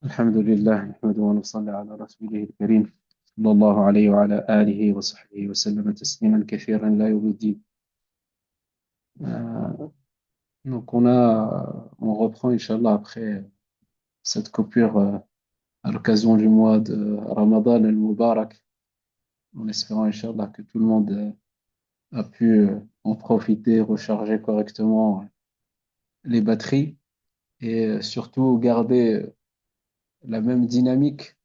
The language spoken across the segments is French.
الحمد لله نحمده ونصلي على رسوله الكريم صلى الله عليه وعلى آله وصحبه وسلم تسليما كثيرا لا يوم الدين. Euh, on reprend Inch'Allah après cette coupure à l'occasion du mois de Ramadan al-Mubarak, en espérant Inch'Allah que tout le monde a pu en profiter, recharger correctement les batteries et surtout garder la même dynamique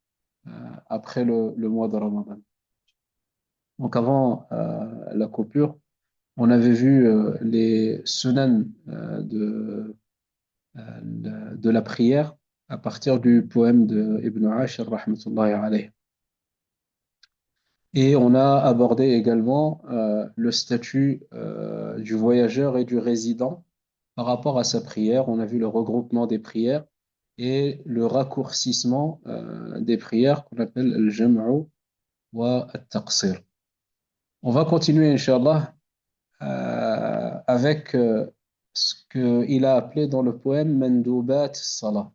après le mois de Ramadan. Donc avant la coupure, on avait vu les sunan de la prière à partir du poème de Ibn Ashir, rahmatullahi alayh. Et on a abordé également le statut du voyageur et du résident par rapport à sa prière. On a vu le regroupement des prières et le raccourcissement des prières qu'on appelle le jam'u wa at-taqsir. On va continuer, Inch'Allah, avec ce qu'il a appelé dans le poème Mandoubat Salah.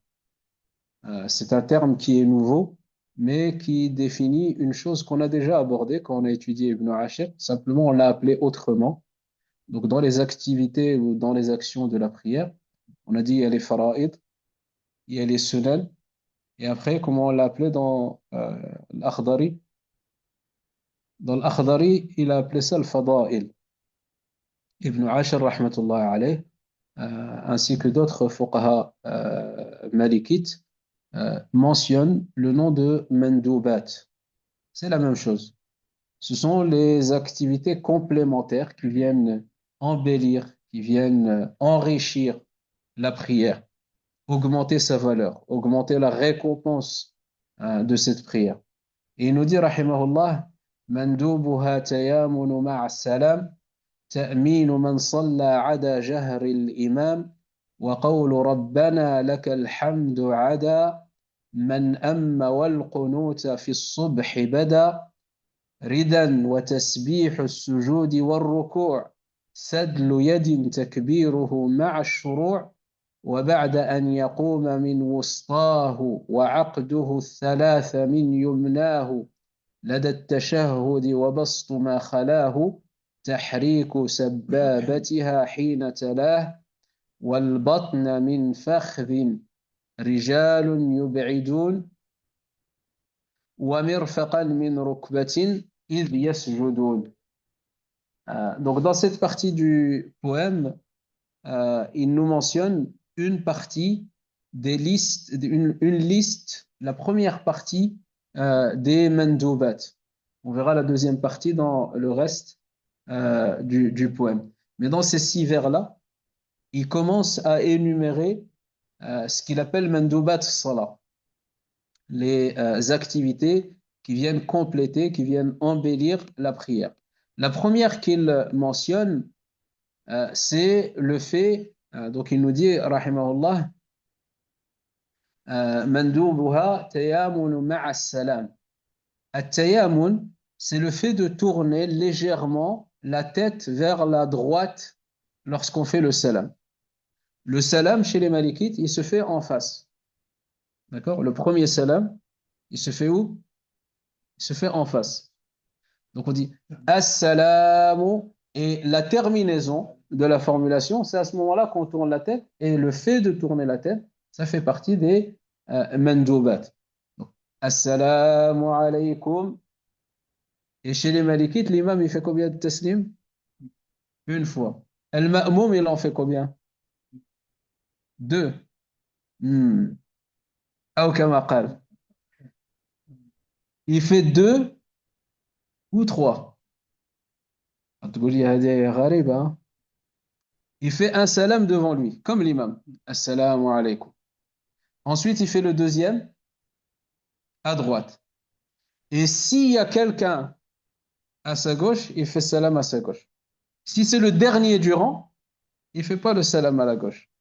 C'est un terme qui est nouveau, mais qui définit une chose qu'on a déjà abordée quand on a étudié Ibn Ashir. Simplement, on l'a appelé autrement. Donc, dans les activités ou dans les actions de la prière, on a dit il y a les fara'id, il y a les sunan, et après, comment on l'a appelé dans l'Akhdari? Dans l'Akhdari, il a appelé ça le fada'il. Ibn Ashir, rahmatullahi alayh, ainsi que d'autres fuqaha malikites, mentionnent le nom de mandoubat. C'est la même chose. Ce sont les activités complémentaires qui viennent embellir, qui viennent enrichir la prière, augmenter sa valeur, augmenter la récompense de cette prière. Et il nous dit, rahimahullah, mandoubuha tayamunu ma'a salam, تأمين من صلى عدا جهر الإمام وقول ربنا لك الحمد عدا من أم والقنوت في الصبح بدا ردا وتسبيح السجود والركوع سدل يد تكبيره مع الشروع وبعد أن يقوم من وسطاه وعقده الثلاث من يمناه لدى التشهد وبسط ما خلاه تحريك سبابتها حين تلاه والبطن من فخذ رجال يبعدون ومرفقا من ركبة إذ يسجدون. Donc dans cette partie du poème, il nous mentionne une partie des listes, une liste, la première partie des mandoubat. On verra la deuxième partie dans le reste du poème. Mais dans ces 6 vers-là, il commence à énumérer ce qu'il appelle mandoubat salah, les activités qui viennent compléter, qui viennent embellir la prière. La première qu'il mentionne, c'est le fait, donc il nous dit, rahimahullah, mandoubuha tayamun ma'a salam. At-tayamun, c'est le fait de tourner légèrement la tête vers la droite lorsqu'on fait le salam. Le salam chez les malikites, il se fait en face. D'accord? Le premier salam, il se fait où? Il se fait en face. Donc on dit Assalamu et la terminaison de la formulation, c'est à ce moment-là qu'on tourne la tête et le fait de tourner la tête, ça fait partie des mandoubat. Donc, Assalamu alaykum. Et chez les malikites, l'imam, il fait combien de taslim? Une fois. Al-ma'moum, il en fait combien? Deux. Hmm. Aw kama qal. Il fait deux ou trois. تقول لي هذه غريبة hein. Il fait un salam devant lui, comme l'imam. Assalamu alaykum. Ensuite, il fait le deuxième à droite. Et s'il y a quelqu'un à sa gauche, il fait salam à sa gauche. Si c'est le dernier du rang, il ne fait pas le salam à la gauche.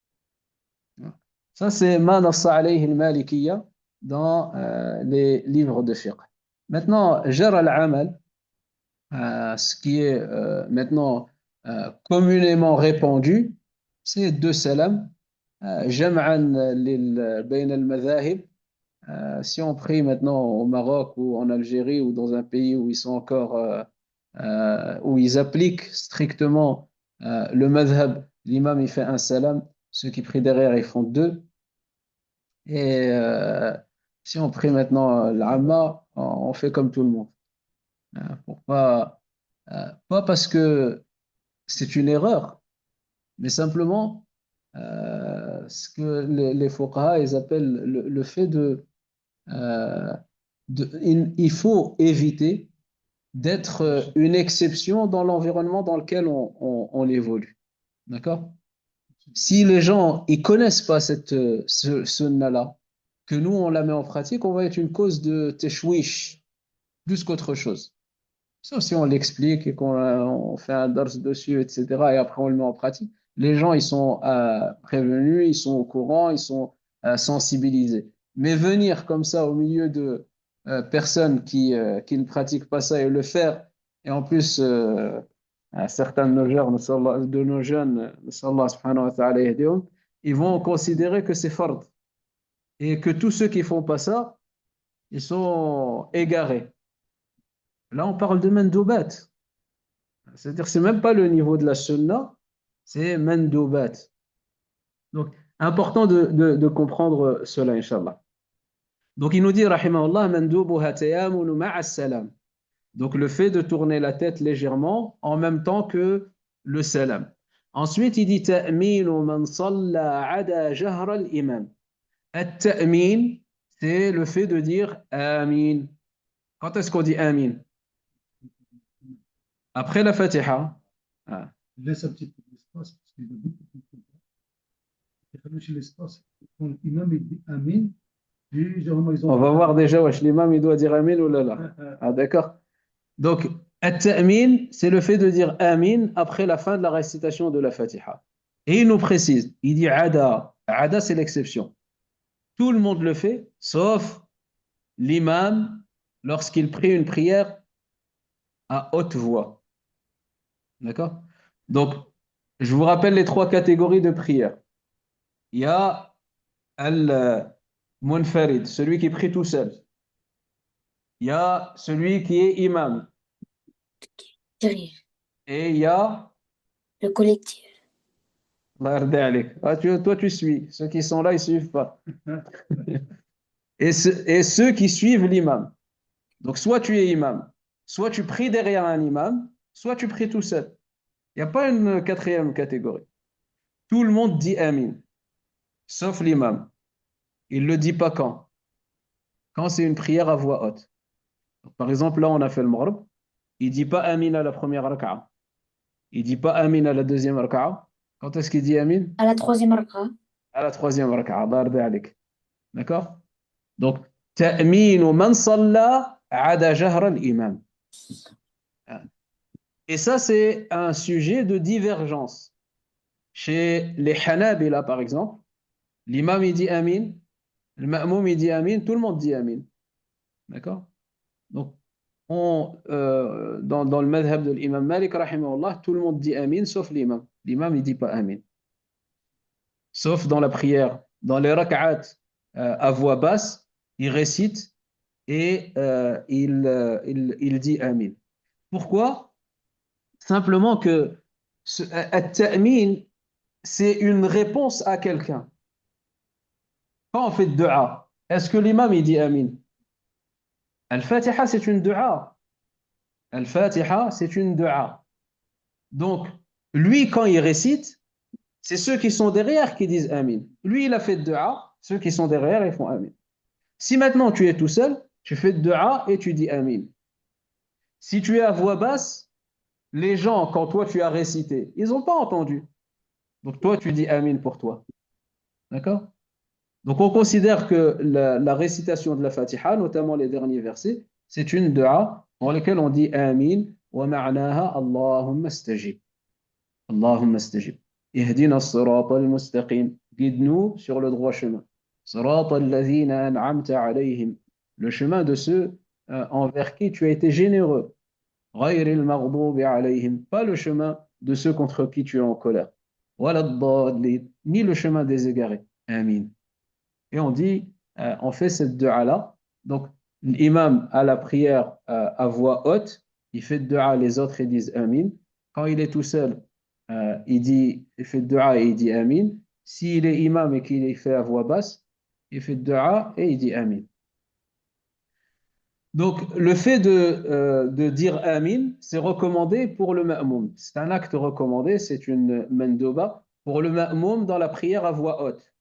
Ça, c'est ma nassa alayhi al-malikiyya dans les livres de fiqh. Maintenant, jar al-amal, ce qui est maintenant communément répandu, c'est deux salams, jam'an bayna al-madhahib, Si on prie maintenant au Maroc ou en Algérie ou dans un pays où ils sont encore, où ils appliquent strictement le madhab, l'imam il fait un salam, ceux qui prient derrière ils font deux. Et si on prie maintenant l'Amma, on fait comme tout le monde. Pour pas parce que c'est une erreur, mais simplement ce que les fuqaha ils appellent le fait euh, il faut éviter d'être une exception dans l'environnement dans lequel on évolue. D'accord? Si les gens ils connaissent pas ce sunna-là, que nous on la met en pratique, on va être une cause de teshwish plus qu'autre chose. Sauf si on l'explique et qu'on fait un dars dessus, etc. Et après on le met en pratique. Les gens ils sont prévenus, ils sont au courant, ils sont sensibilisés. Mais venir comme ça au milieu de personnes qui ne pratiquent pas ça et le faire, et en plus certains de nos jeunes, Nassallah subhanahu wa ta'ala yahdihum, ils vont considérer que c'est fard et que tous ceux qui font pas ça, ils sont égarés. Là, on parle de mandoubat. C'est-à-dire, c'est même pas le niveau de la sunna, c'est mandoubat. Donc, important de comprendre cela, Inch'Allah. Donc, il nous dit, rahimahullah, mandoubuha tayamunu ma'a salam. Donc, le fait de tourner la tête légèrement en même temps que le salam. Ensuite, il dit, ta'minu man salla ada jahra al-imam. At-ta'min, c'est le fait de dire amin. Quand est-ce qu'on dit amin? Après la Fatiha. Ah. Laisse un petit peu d'espace parce qu'il y a beaucoup de يخلوش l'espace. Quand l'imam il dit Amin, puis généralement ils ont On dit va voir déjà, wesh, l'imam, il doit dire amin ou là là. Amin. Ah, d'accord. Donc, at-ta'min, c'est le fait de dire amin après la fin de la récitation de la Fatiha. Et il nous précise, il dit ada. Ada, c'est l'exception. Tout le monde le fait, sauf l'imam lorsqu'il prie une prière à haute voix. D'accord? Donc, je vous rappelle les trois catégories de prière. Il y a al-munfarid, celui qui prie tout seul. Il y a celui qui est imam. Derrière, Et il y a le collectif. Allah yarda alik. Ah, toi, tu suis. Ceux qui sont là, ils ne suivent pas. Et ceux qui suivent l'imam. Donc, soit tu es imam, soit tu pries derrière un imam, soit tu pries tout seul. Il n'y a pas une quatrième catégorie. Tout le monde dit amin, sauf l'imam. Il ne le dit pas quand. Quand c'est une prière à voix haute. Donc, par exemple, là, on a fait le maghrib. Il ne dit pas amin à la première raka'a. Il ne dit pas amin à la deuxième raka'a. Quand est-ce qu'il dit amin? À la troisième raka, À la troisième raka'a. Allah yarda alik. D'accord? Donc, ta'minu man salla ada jahra al-imam. Et ça, c'est un sujet de divergence. Chez les Hanabila, par exemple, l'imam, il dit amin, le ma'moum, il dit amin, tout le monde dit amin. D'accord? Donc, dans le madhab de l'imam Malik, rahimahullah, tout le monde dit amin, sauf l'imam. L'imam, il dit pas amin. Sauf dans la prière. Dans les rak'at à voix basse, il récite et il dit amin. Pourquoi? Simplement que at-ta'min, c'est une réponse à quelqu'un. Quand on fait dua, est-ce que l'imam il dit amin? Al-Fatiha, c'est une dua. Al-Fatiha, c'est une dua. Donc, lui, quand il récite, c'est ceux qui sont derrière qui disent amin. Lui, il a fait dua, ceux qui sont derrière, ils font amin. Si maintenant tu es tout seul, tu fais dua et tu dis amin. Si tu es à voix basse, les gens, quand toi tu as récité, ils n'ont pas entendu. Donc toi, tu dis amin pour toi. D'accord? Donc on considère que la récitation de la Fatiha, notamment les derniers versets, c'est une dua dans laquelle on dit amin wa ma'naha Allahumma stajib. Allahumma stajib. Ihdina as-sirata al-mustaqim. Guide-nous sur le droit chemin. Sirata alladhina an'amta alayhim. Le chemin de ceux envers qui tu as été généreux. غير المغضوب عليهم, pas le chemin de ceux contre qui tu es en colère. ولا الضالين, ni le chemin des égarés. Amin. Et on dit on fait cette dua-là. Donc, l'imam à la prière à voix haute, il fait dua, les autres ils disent Amin. Quand il est tout seul, il fait dua et il dit Amin. S'il est imam et qu'il fait à voix basse, il fait dua et il dit Amin. Donc, le fait de dire Amin, c'est recommandé pour le ma'moum. C'est un acte recommandé, c'est une mandouba pour le ma'moum dans la prière à voix haute.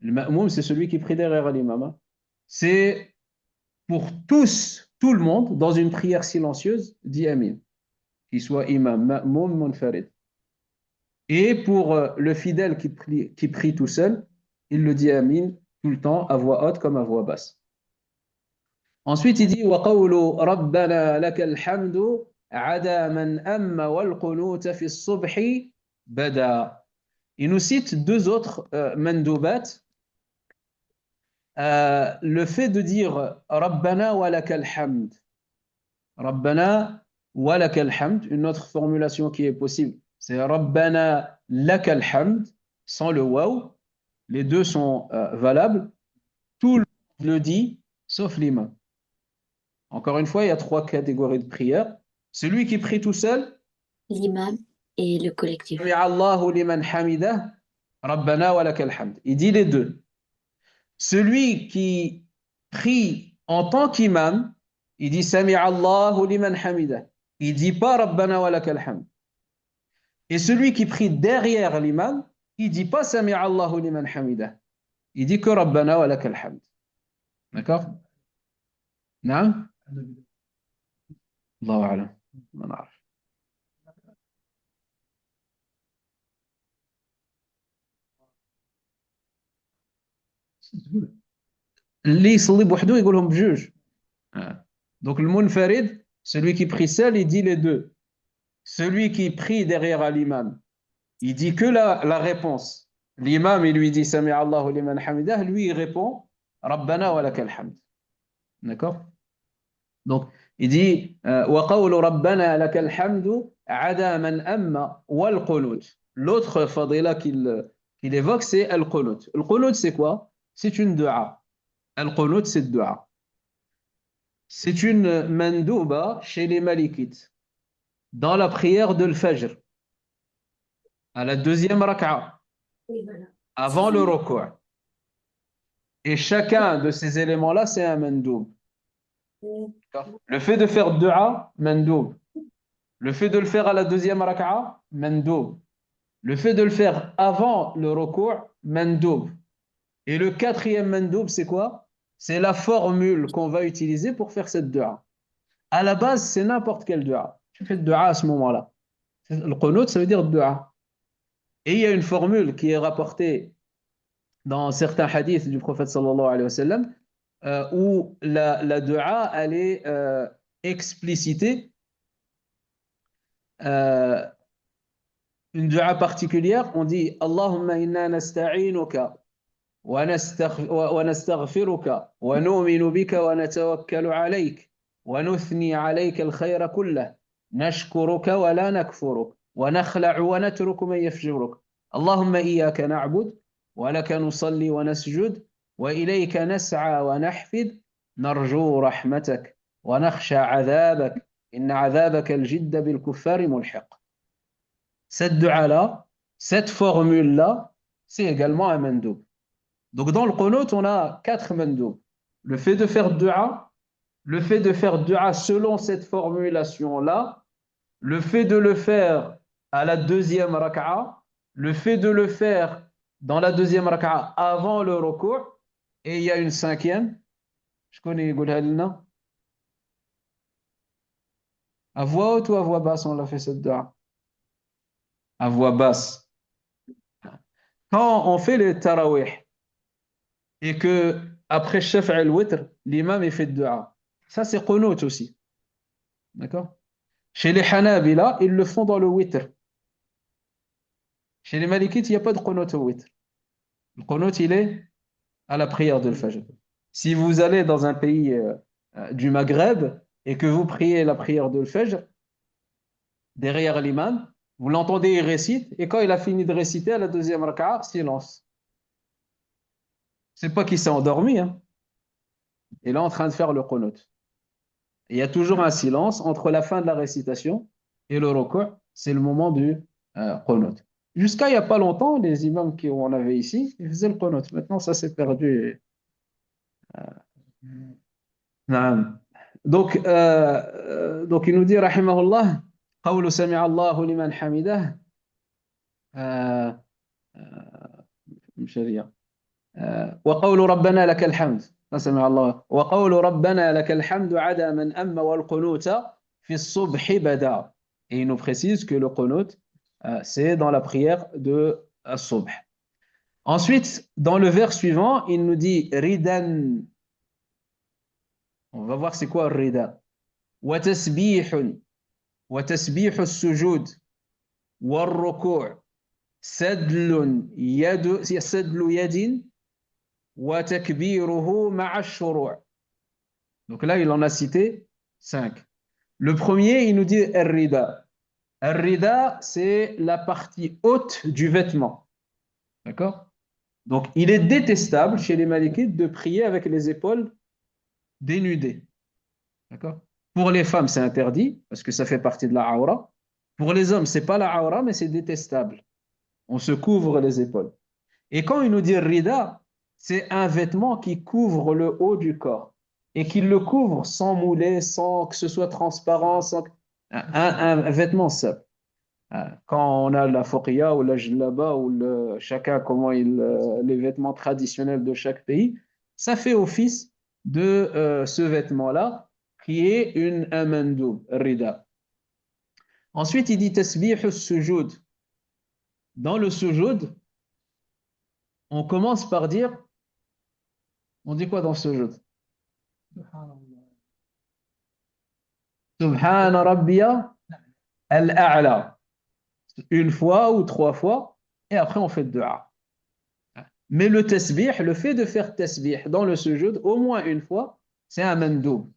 Le ma'moum, c'est celui qui prie derrière l'imam, hein. C'est pour tous, tout le monde, dans une prière silencieuse, dit Amin, qu'il soit imam, ma'moum, munfarid. Et pour le fidèle qui prie tout seul, il le dit Amin tout le temps, à voix haute comme à voix basse. Ensuite, il dit وَقَوْلُ رَبَّنَا لَكَ الْحَمْدُ عَدَى مَنْ أَمَّ وَالْقُنُوتَ فِي الصُّبْحِ بَدَى. Il nous cite deux autres mandoubat. Le fait de dire Rabbana wa lakal hamd. Rabbana wa lakal hamd. Une autre formulation qui est possible, c'est Rabbana lakal hamd, sans le waw. Les deux sont valables. Tout le monde le dit, sauf l'imam. Encore une fois, il y a trois catégories de prières. Celui qui prie tout seul, L'imam et le collectif. Sami'a Allahu liman hamidah, Rabbana wa lakal hamd. Il dit les deux. Celui qui prie en tant qu'imam, il dit Sami'a Allahu liman hamidah. Il dit pas Rabbana wa lakal hamd. Et celui qui prie derrière l'imam, il dit pas Sami'a Allahu liman hamidah. Il dit que Rabbana wa lakal hamd. D'accord? Non? Allahu a'lam. ما نعرف. اللي يصلي بوحده يقولهم بجوج. Donc le munfarid, celui qui prie seul, il dit les deux. Celui qui prie derrière l'imam, il dit que la réponse. L'imam, il lui dit Sami'a Allahu liman hamidah, lui il répond Rabbana wa lakal hamd. D'accord? Donc il dit wa qawlu Rabbana lakal hamdu ada man amma wal qunut. L'autre fadila qu'il évoque, c'est al-qunut. Al-qunut, c'est quoi? C'est une dua. Al-qunut, c'est dua. C'est une mandouba chez les malikites. Dans la prière de l'Fajr, à la deuxième raka'a, avant le ruku'. Et chacun de ces éléments-là, c'est un mandoub. Le fait de faire dua, mandoub. Le fait de le faire à la deuxième raka'a, mandoub. Le fait de le faire avant le ruku', mandoub. Et le quatrième mandoub, c'est quoi? C'est la formule qu'on va utiliser pour faire cette dua. À la base, c'est n'importe quelle dua. Tu fais dua à ce moment-là. Le qunut, ça veut dire dua. Et il y a une formule qui est rapportée dans certains hadiths du prophète sallallahu alayhi wa sallam où la dua, elle est explicitée. Une dua particulière, on dit Allahumma inna nasta'inuka wa nastaghfiruka wa nu'minu bika wa natawakkalu alayk wa nuthni alayka al-khayra kullah nashkuruka wa la nakfuruk wa nakhla'u wa natruku man yafjuruk Allahumma iyyaka na'bud wa laka nusalli wa nasjud wa ilayka nas'a wa nahfid narju rahmatak wa nakhsha 'adhabak inna 'adhabaka al-jidda bil kuffari mulhiq. Cette dua-là, cette formule-là, c'est également un mandoub. Donc dans le qunut, on a 4 mandoub. Le fait de faire dua, le fait de faire dua selon cette formulation-là, le fait de le faire à la deuxième raka'a, le fait de le faire dans la deuxième raka'a avant le ruku', et il y a une cinquième. Je connais Goulhalina. À voix haute ou à voix basse, on l'a fait cette dua? À voix basse. Quand on fait le tarawih et que après Shaf' al-Witr, l'imam il fait dua, ça c'est qunut aussi. D'accord? Chez les Hanabila, ils le font dans le witr. Chez les Malikites, il n'y a pas de qunut au witr. Le qunut, il est à la prière de l'Fajr. Si vous allez dans un pays du Maghreb et que vous priez la prière de l'Fajr, derrière l'imam, vous l'entendez, il récite, et quand il a fini de réciter à la deuxième raka'a, silence. C'est pas qu'il s'est endormi, hein. Il est en train de faire le qunut. Il y a toujours un silence entre la fin de la récitation et le ruku'. C'est le moment du qunut. Jusqu'à il n'y a pas longtemps, les imams qu'on avait ici, ils faisaient le qunut. Maintenant, ça s'est perdu. Naam. Donc, il nous dit, rahimahullah, قول سمع الله لمن حمده آه، مش هذه. وقول ربنا لك الحمد ما سمع الله وقول ربنا لك الحمد عدا من أم والقنوت في الصبح بدا. Et il nous précise que le qunut, c'est dans la prière de الصبح. Ensuite, dans le vers suivant, il nous dit ridan. On va voir c'est quoi rida. وتسبيح وتسبيح السجود والركوع سدل يد وتكبيره مع الشروع. Donc là, il en a cité 5. Le premier, il nous dit Ar-Rida. Ar-Rida, c'est la partie haute du vêtement. D'accord? Donc, il est détestable chez les Malikites de prier avec les épaules dénudées. D'accord? Pour les femmes, c'est interdit parce que ça fait partie de la aura. Pour les hommes, c'est pas la aura, mais c'est détestable. On se couvre les épaules. Et quand il nous dit Rida, c'est un vêtement qui couvre le haut du corps et qui le couvre sans mouler, sans que ce soit transparent, sans... un vêtement simple. Quand on a la fourriya ou la jlaba ou chacun comment les vêtements traditionnels de chaque pays, ça fait office de ce vêtement-là qui est un mandoub, rida. Ensuite, il dit tasbih al-sujud. Dans le sujud, on commence par dire, on dit quoi dans ce sujud? Subhana rabbiya al-a'la. Une fois ou 3 fois, et après on fait le dua. Mais le tasbih, le fait de faire tasbih dans le sujud, au moins une fois, c'est un mandoub.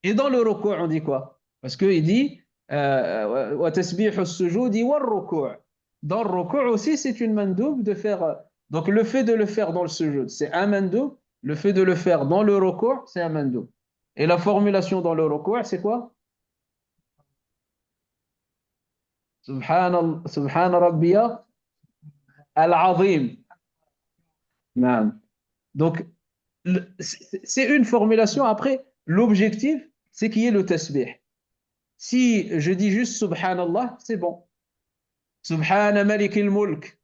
Et dans le ruku', on dit quoi? Parce qu'il dit wa tasbih al-sujudi wal-ruku'. Dans le ruku' aussi, c'est une mandoub de faire. Donc le fait de le faire dans le sujud, c'est un mandoub. Le fait de le faire dans le ruku', c'est un mandoub. Et la formulation dans le ruku', c'est quoi? Subhana rabbiya al-azim. Donc, c'est une formulation. Après, l'objectif, c'est qu'il y ait le tasbih. Si je dis juste Subhanallah, c'est bon. Subhana malik al-mulk,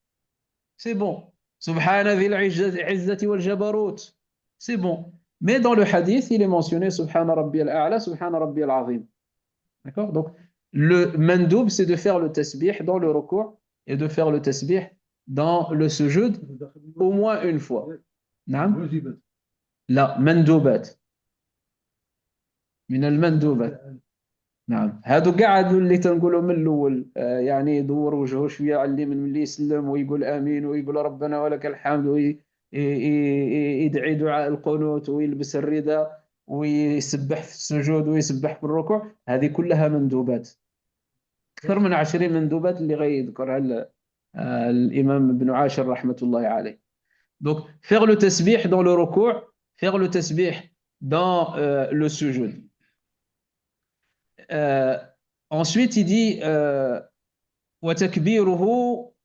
c'est bon. Subhana dhil izzati wal jabarut, c'est bon. Mais dans le hadith, il est mentionné Subhana rabbi al-a'la, Subhana rabbi al-azim. D'accord? Donc, le mandoub, c'est de faire le tasbih dans le ruku' et de faire le tasbih dans le sujud au moins une fois. نعم؟ لا مندوبات من المندوبات. نعم هادو قاعد اللي تنقولوا من الاول يعني يدور وجهه شويه على اليمين ملي يسلم ويقول امين ويقول ربنا ولك الحمد ويدعي دعاء القنوت ويلبس الرداء ويسبح في السجود ويسبح في الركوع. هذه كلها مندوبات. اكثر من 20 مندوبات اللي غيذكرها الامام ابن عاشر رحمه الله عليه. Donc, faire le tasbih dans le ruku', faire le tasbih dans le sujud. Ensuite, il dit وتكبيره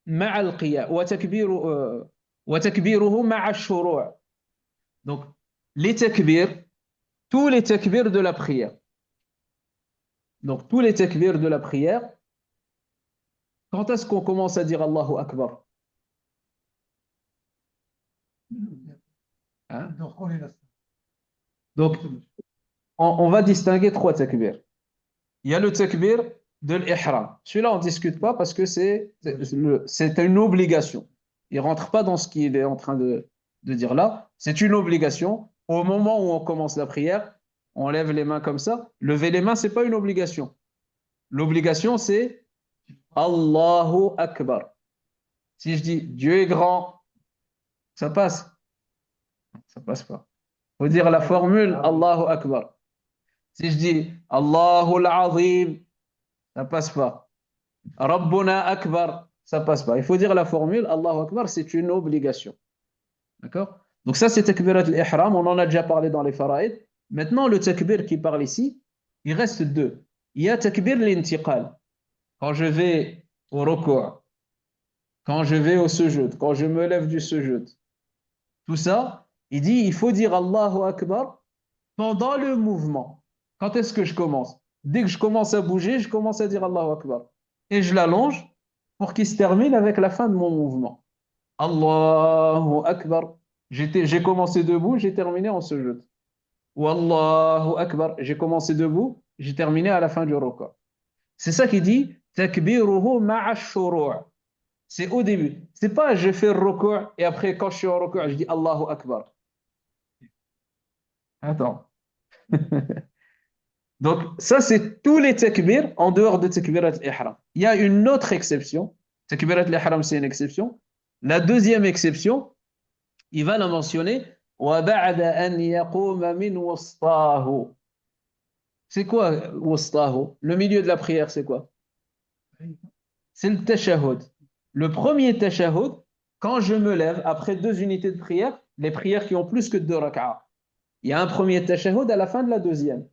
مع القيام وتكبيره مع الشروع. Donc, les takbirs, tous les takbirs de la prière. Donc, tous les takbirs de la prière, quand est-ce qu'on commence à dire Allahu Akbar? Hein? Donc, on va distinguer 3 takbirs. Il y a le takbir de l'ihram. Celui-là, on ne discute pas parce que c'est une obligation. Il ne rentre pas dans ce qu'il est en train de dire là. C'est une obligation. Au moment où on commence la prière, on lève les mains comme ça. Lever les mains, ce n'est pas une obligation. L'obligation, c'est Allahu Akbar. Si je dis Dieu est grand, ça passe. Ça passe pas. Il faut dire la formule Allahu Akbar. Si je dis Allahu al-Azim, ça passe pas. Rabbuna Akbar, ça passe pas. Il faut dire la formule Allahu Akbar, c'est une obligation. D'accord? Donc ça, c'est takbirat al-ihram. On en a déjà parlé dans les faraïd. Maintenant, le takbir qui parle ici, il reste deux. Il y a takbir l'intiqal. Quand je vais au ruku', quand je vais au sujud, quand je me lève du sujud. Tout ça, il dit, il faut dire Allahu Akbar pendant le mouvement. Quand est-ce que je commence? Dès que je commence à bouger, je commence à dire Allahu Akbar. Et je l'allonge pour qu'il se termine avec la fin de mon mouvement. Allahu Akbar. J'ai commencé debout, j'ai terminé en sujud. Ou Allahu Akbar. J'ai commencé debout, j'ai terminé à la fin du ruku'. C'est ça qui dit takbiruhu ma'a shuru'. C'est au début. C'est pas je fais le ruku' et après quand je suis au ruku' je dis Allahu Akbar. Attends. Donc ça c'est tous les takbir en dehors de takbirat al-ihram. Il y a une autre exception. Takbirat al-ihram c'est une exception. La deuxième exception, il va la mentionner وَبَعْدَ أَنْ يَقُومَ مِنْ وَسْطَاهُ. C'est quoi وسطاه? Le milieu de la prière, c'est quoi? C'est le tashahhud. Le premier tashahhud, quand je me lève après 2 unités de prière, les prières qui ont plus que 2 rak'ahs, il y a un premier tashahhud à la fin de la deuxième.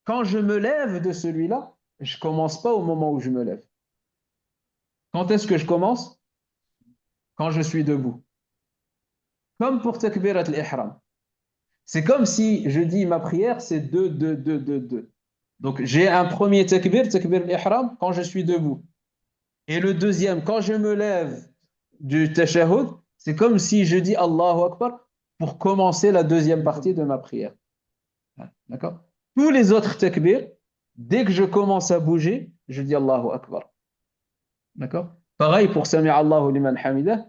Quand je me lève de celui-là, je ne commence pas au moment où je me lève. Quand est-ce que je commence? Quand je suis debout. Comme pour takbirat al-ihram. C'est comme si je dis ma prière, c'est 2, 2, 2, 2, 2. Donc j'ai un premier takbir al-ihram, quand je suis debout. Et le deuxième, quand je me lève du tashahhud, c'est comme si je dis Allahu Akbar pour commencer la deuxième partie de ma prière. D'accord? Tous les autres takbirs, dès que je commence à bouger, je dis Allahu Akbar. D'accord? Pareil pour Sami Allahu liman hamidah,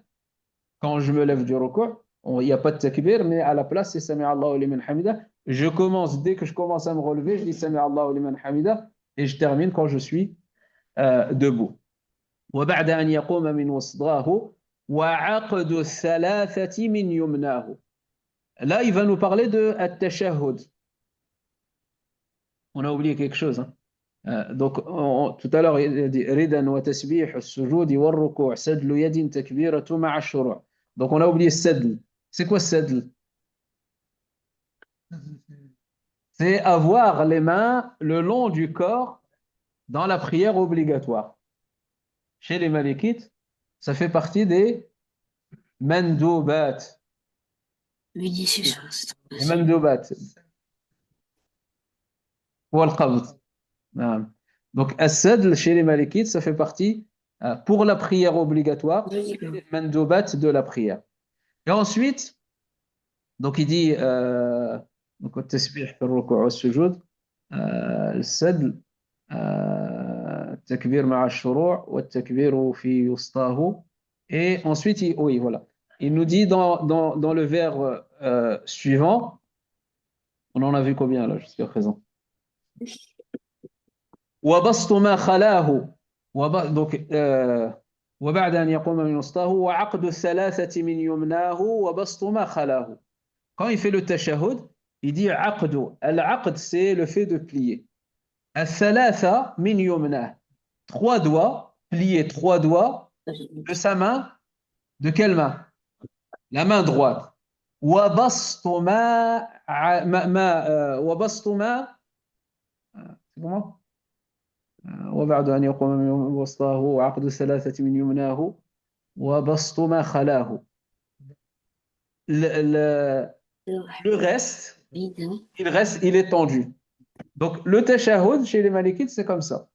quand je me lève du ruku', il n'y a pas de takbir, mais à la place, c'est Sami Allahu liman hamidah. Je commence, dès que je commence à me relever, je dis Sami Allahu liman hamidah et je termine quand je suis debout. وبعد أن يقوم من وسطاه وعقد الثلاثة من يمناه. Là, il va nous parler de at-tashahhud. On a oublié quelque chose. Hein. Donc, tout à l'heure, il a dit ridan wa tasbih as-sujud wa ar-ruku' sadlu yadin takbiratu ma'a ash-shuru'. Donc, on a oublié sadl. C'est quoi sadl? C'est avoir les mains le long du corps dans la prière obligatoire. Chez les Malikites, ça fait partie des mandoubat. Oui, dis c'est ça, c'est trop Les facile. mandoubat. Ou al-qabd. Donc, as-sadl chez les Malikites, ça fait partie pour la prière obligatoire, Oui, les mandoubat de la prière. Et ensuite, donc il dit donc التسبيح في الركوع والسجود السدل التكبير مع الشروع والتكبير في وسطاه. Et ensuite, oui, voilà. Il nous dit dans le vers suivant, on en a vu combien là jusqu'à présent? وبسط ما خلاه. Donc, وبعد أن يقوم من وسطاه وعقد الثلاثة من يمناه وبسط ما خلاه. Quand il fait le tashahhud, il dit aqdu. Al-aqd, c'est le fait de plier. Al-thalatha min yumnah. 3 doigts, plier 3 doigts de sa main. De quelle main? La main droite. وبسط ما وبسط ما c'est comment? وبعد أن يقوم من وسطه وعقد الثلاثة من يمناه وبسط ما خلاه. Le reste, il est tendu. Donc, le tashahhud chez les Malikites, c'est comme ça.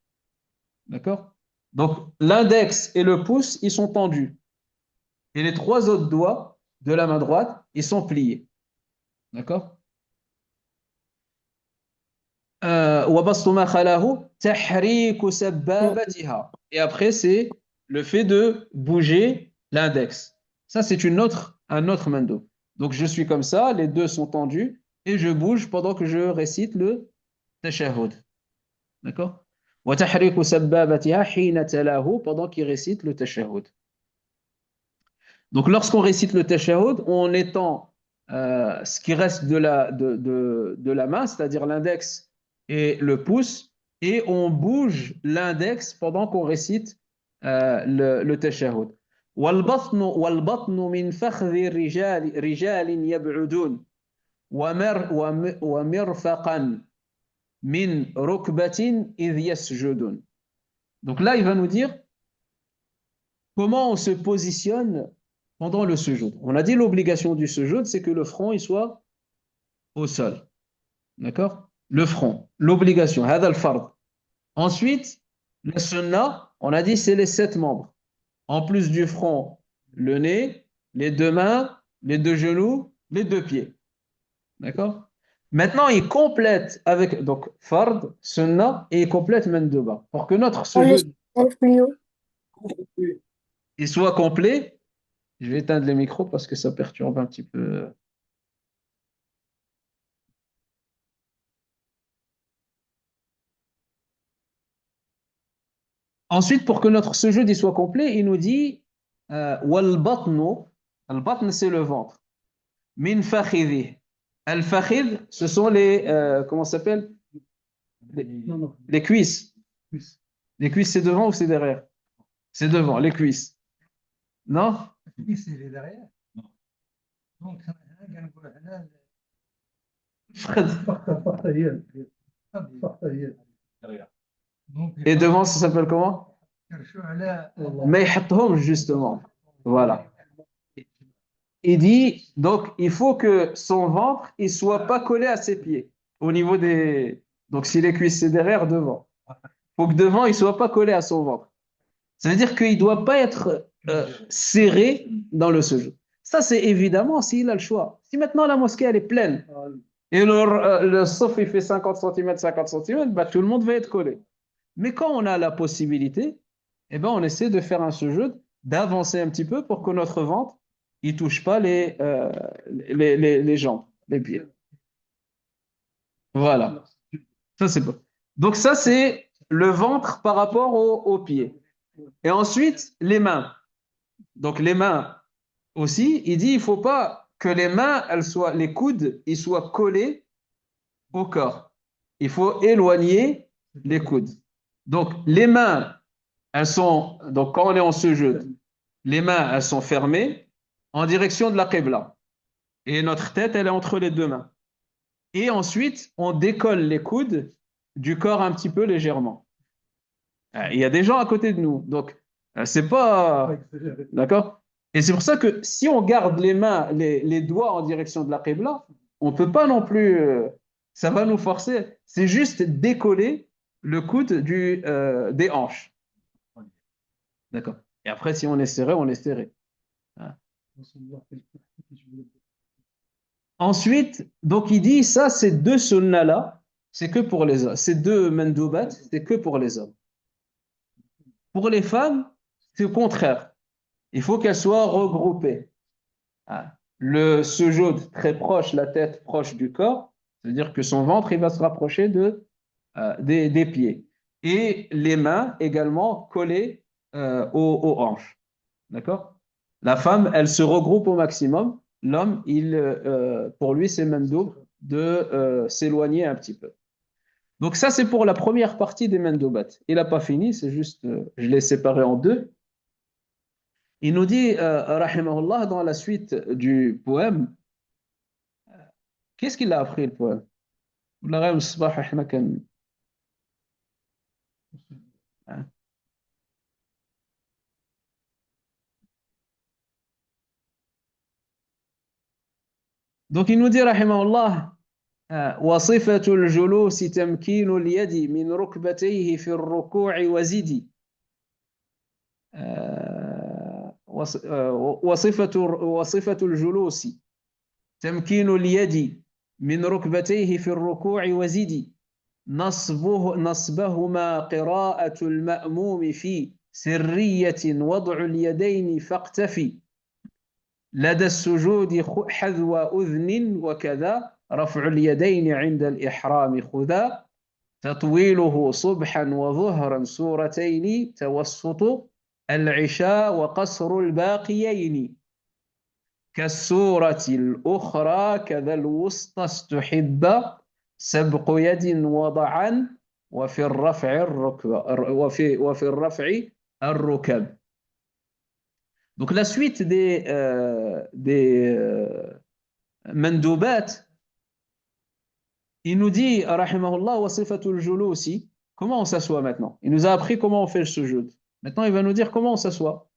D'accord? Donc, l'index et le pouce, ils sont tendus. Et les 3 autres doigts de la main droite, ils sont pliés. D'accord? وَبَسْطُ مَا خَلَاهُ تَحْرِيكُ سَبَّابَتِهَا. Et après, c'est le fait de bouger l'index. Ça, c'est un autre mando. Donc, je suis comme ça, les deux sont tendus, et je bouge pendant que je récite le tashahhud. D'accord? وَتَحْرِيكُ سَبَّابَتِهَا حِينَ تَلَاهُ. Pendant qu'il récite le tashahhud. Donc, lorsqu'on récite le tashahhud, on étend ce qui reste de la main, c'est-à-dire l'index et le pouce, et on bouge l'index pendant qu'on récite le tashahhud. والبطن من فخذ رجال يبعدون ومرفقا من ركبة إذ يسجدون. Donc là, il va nous dire comment on se positionne pendant le sujoud. On a dit l'obligation du sujoud, c'est que le front il soit au sol. D'accord? Le front, l'obligation, هذا الفرض. Ensuite, le sunnah, on a dit c'est les 7 membres. En plus du front, le nez, les 2 mains, les 2 genoux, les 2 pieds. D'accord? Maintenant, il complète avec donc fard, sunnah, et il complète mandouba. Pour que notre On le sujoud plus haut. il soit complet, je vais éteindre les micros parce que ça perturbe un petit peu. Ensuite, pour que notre sujoud il soit complet, il nous dit wal batnu, al batn c'est le ventre. Min fakhidhi. Al fakhidh, ce sont les comment ça s'appelle? Non, non, Les cuisses. plus. Les cuisses c'est devant ou c'est derrière? C'est devant, les cuisses. Non? Oui, c'est les derrière. Donc, Fred. فرطيات Et devant, ça s'appelle comment? كرشوا على Mais يحطهم justement. Voilà. Il dit, donc, il faut que son ventre, il soit pas collé à ses pieds. Au niveau des... Donc, si les cuisses, c'est derrière, devant. Il faut que devant, il soit pas collé à son ventre. Ça veut dire qu'il ne doit pas être serré dans le sujoud. Ça, c'est évidemment s'il a le choix. Si maintenant la mosquée, elle est pleine, et le sof, il fait 50 cm, bah, tout le monde va être collé. Mais quand on a la possibilité, eh ben, on essaie de faire un sujoud, d'avancer un petit peu pour que notre ventre il touche pas les jambes, les pieds. Voilà. Ça, c'est bon. Donc ça, c'est le ventre par rapport aux pieds. Et ensuite, les mains. Donc les mains aussi, il dit il faut pas que les mains, elles soient, les coudes, ils soient collés au corps. Il faut éloigner les coudes. Donc les mains, elles sont, donc quand on est en sujoud, les mains, elles sont fermées en direction de la qibla. Et notre tête, elle est entre les 2 mains. Et ensuite, on décolle les coudes du corps un petit peu légèrement. Il y a des gens à côté de nous, donc c'est pas... D'accord? Et c'est pour ça que si on garde les mains, les doigts en direction de la qibla, on peut pas non plus... ça va nous forcer. C'est juste décoller le coude des hanches. D'accord? Et après, si on est serré, on est serré. Hein. Ensuite, donc il dit, ça, ces 2 sunnas-là, c'est que pour les hommes. Ces 2 mandoubat, c'est que pour les hommes. Pour les femmes, c'est au contraire. Il faut qu'elles soient regroupées. Ah. Le sujoud très proche, la tête proche du corps, c'est-à-dire que son ventre, il va se rapprocher des pieds. Et les mains également collées aux hanches. D'accord? La femme, elle se regroupe au maximum. L'homme, pour lui, c'est mandoub de s'éloigner un petit peu. Donc ça, c'est pour la première partie des mandoubat. Il n'a pas fini, c'est juste, je l'ai séparé en 2. Il nous dit, rahimahullah, dans la suite du poème, qu'est-ce qu'il a appris le poème? Donc il nous dit, rahimahullah, وصفة الجلوس تمكين اليد من ركبتيه في الركوع وزدي وصفة الجلوس تمكين اليد من ركبتيه في الركوع وزدي نصبهما قراءة المأموم في سرية وضع اليدين فاقتفي لدى السجود حذو أذن وكذا رفع اليدين عند الإحرام خذا تطويله صبحا وظهرا سورتين توسط العشاء وقصر الباقيين كالسورة الأخرى كذا الوسطى استحب سبق يد وضعا وفي الرفع الركب. Donc la suite des mandoubat, il nous dit, rahimahullah, wa sifatul julusi, comment on s'assoit maintenant? Il nous a appris comment on fait le sujoud. Maintenant, il va nous dire comment on s'assoit.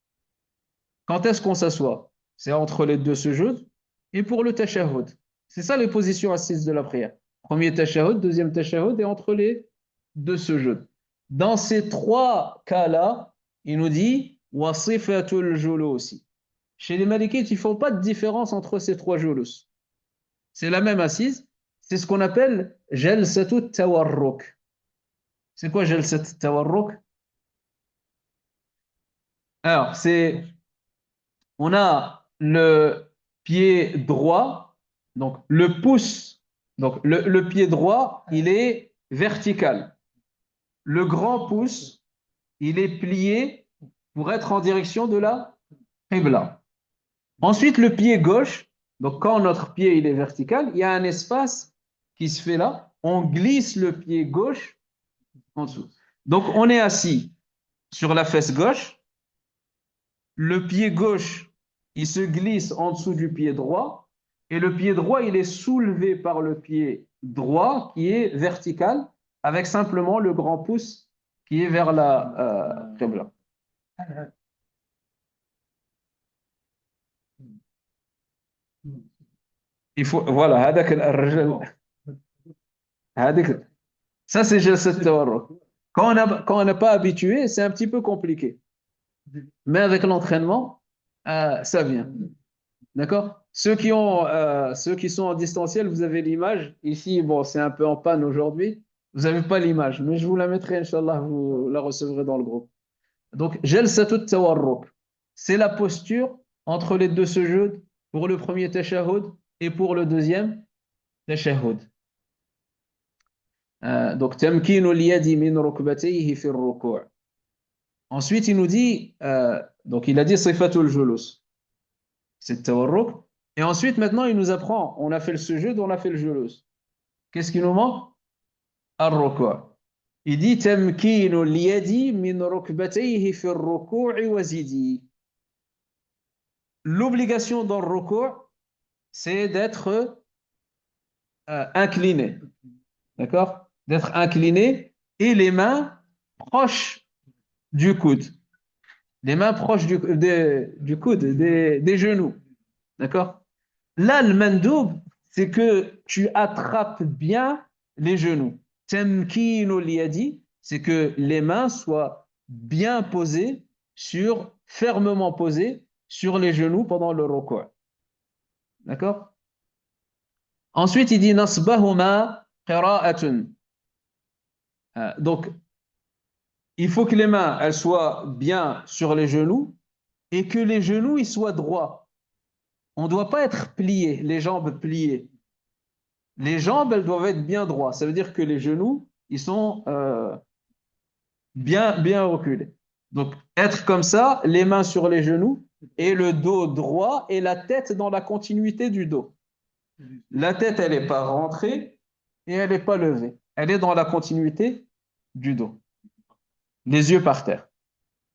Quand est-ce qu'on s'assoit? C'est entre les deux sujouds et pour le tashahhud. C'est ça les positions assises de la prière. Premier tashahhud, deuxième tashahhud et entre les deux sujouds. Dans ces trois cas-là, il nous dit wa sifatul julusi. Chez les Malikites, ils ne font pas de différence entre ces trois julus. C'est la même assise. C'est ce qu'on appelle jalsatut tawarruk. C'est quoi jalsatut tawarruk? Alors, on a le pied droit, donc le pouce, donc le pied droit, il est vertical. Le grand pouce, il est plié pour être en direction de la qibla. Ensuite, le pied gauche, donc quand notre pied il est vertical, il y a un espace qui se fait là. On glisse le pied gauche en dessous. Donc, on est assis sur la fesse gauche. Le pied gauche, il se glisse en dessous du pied droit. Et le pied droit, il est soulevé par le pied droit qui est vertical avec simplement le grand pouce qui est vers la qibla. Il faut, voilà, ça c'est jalsat tawarruk. Quand on n'a pas habitué, c'est un petit peu compliqué. Mais avec l'entraînement, ça vient. D'accord? Ceux qui sont en distanciel, vous avez l'image. Ici, bon, c'est un peu en panne aujourd'hui. Vous n'avez pas l'image, mais je vous la mettrai, Inch'Allah, vous la recevrez dans le groupe. Donc, jalsatut tawarruk. C'est la posture entre les deux sujoud pour le premier tashahhud et pour le deuxième tashahhud. Donc, tamkinu al-yadi min rukbatayhi fi ar-ruku'. Ensuite, il nous dit, donc il a dit sifatul julus, c'est tawarruk. Et ensuite, maintenant, il nous apprend, on a fait le sujoud, on a fait le julus. Qu'est-ce qui nous manque? Ar-ruku'. Il dit tamkinu al-yadi min rukbatayhi fi ar-ruku' wa zidi. L'obligation dans le ruku', c'est d'être incliné. D'accord? D'être incliné et les mains proches du coude. Les mains proches du coude, des genoux. D'accord? Là, le mandoub, c'est que tu attrapes bien les genoux. Tamkinu liyadi, c'est que les mains soient bien posées fermement posées sur les genoux pendant le ruku'. D'accord? Ensuite, il dit nasbahuma qira'atun. Donc, il faut que les mains elles soient bien sur les genoux et que les genoux ils soient droits. On ne doit pas être plié, les jambes pliées. Les jambes elles doivent être bien droites. Ça veut dire que les genoux ils sont bien reculés. Donc être comme ça, les mains sur les genoux et le dos droit et la tête dans la continuité du dos. La tête elle n'est pas rentrée et elle n'est pas levée. Elle est dans la continuité du dos. Les yeux par terre.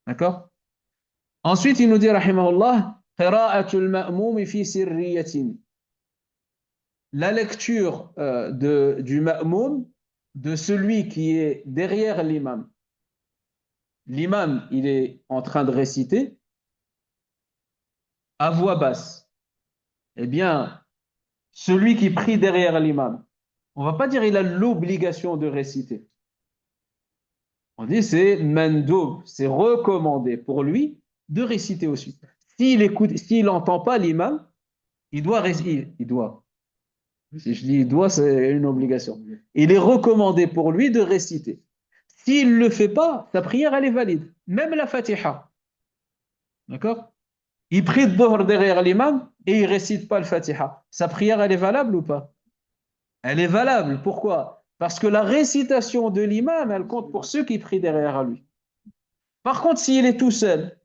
D'accord? Ensuite, il nous dit, rahimahullah, qira'atul ma'moum fi sirriyatin. La lecture du ma'moum, de celui qui est derrière l'imam. L'imam, il est en train de réciter à voix basse. Eh bien, celui qui prie derrière l'imam, on ne va pas dire qu'il a l'obligation de réciter. On dit c'est mandoub, c'est recommandé pour lui de réciter aussi. S'il n'entend pas l'imam, il doit réciter. Il doit. Si je dis il doit, c'est une obligation. Il est recommandé pour lui de réciter. S'il ne le fait pas, sa prière, elle est valide. Même la Fatiha. D'accord? Il prie de Dhuhr derrière l'imam et il ne récite pas le Fatiha. Sa prière, elle est valable ou pas? Elle est valable. Pourquoi? Parce que la récitation de l'imam, elle compte pour ceux qui prient derrière lui. Par contre, s'il est tout seul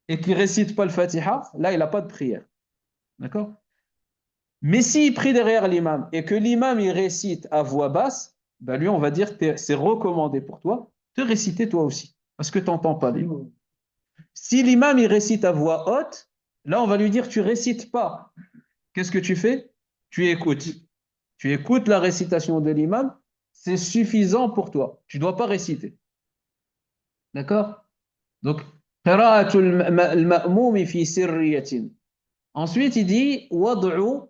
et qu'il ne récite pas le Fatiha, là, il n'a pas de prière. D'accord? Mais s'il prie derrière l'imam et que l'imam, il récite à voix basse, ben lui, on va dire que c'est recommandé pour toi de réciter toi aussi. Parce que tu n'entends pas l'imam. Si l'imam, il récite à voix haute, Là, on va lui dire, tu récites pas. Qu'est-ce que tu fais? Tu écoutes. Tu écoutes la récitation de l'imam, c'est suffisant pour toi. Tu ne dois pas réciter. D'accord? Donc, qira'atul al-ma'moumi fi sirriyatin. Ensuite, il dit wad'u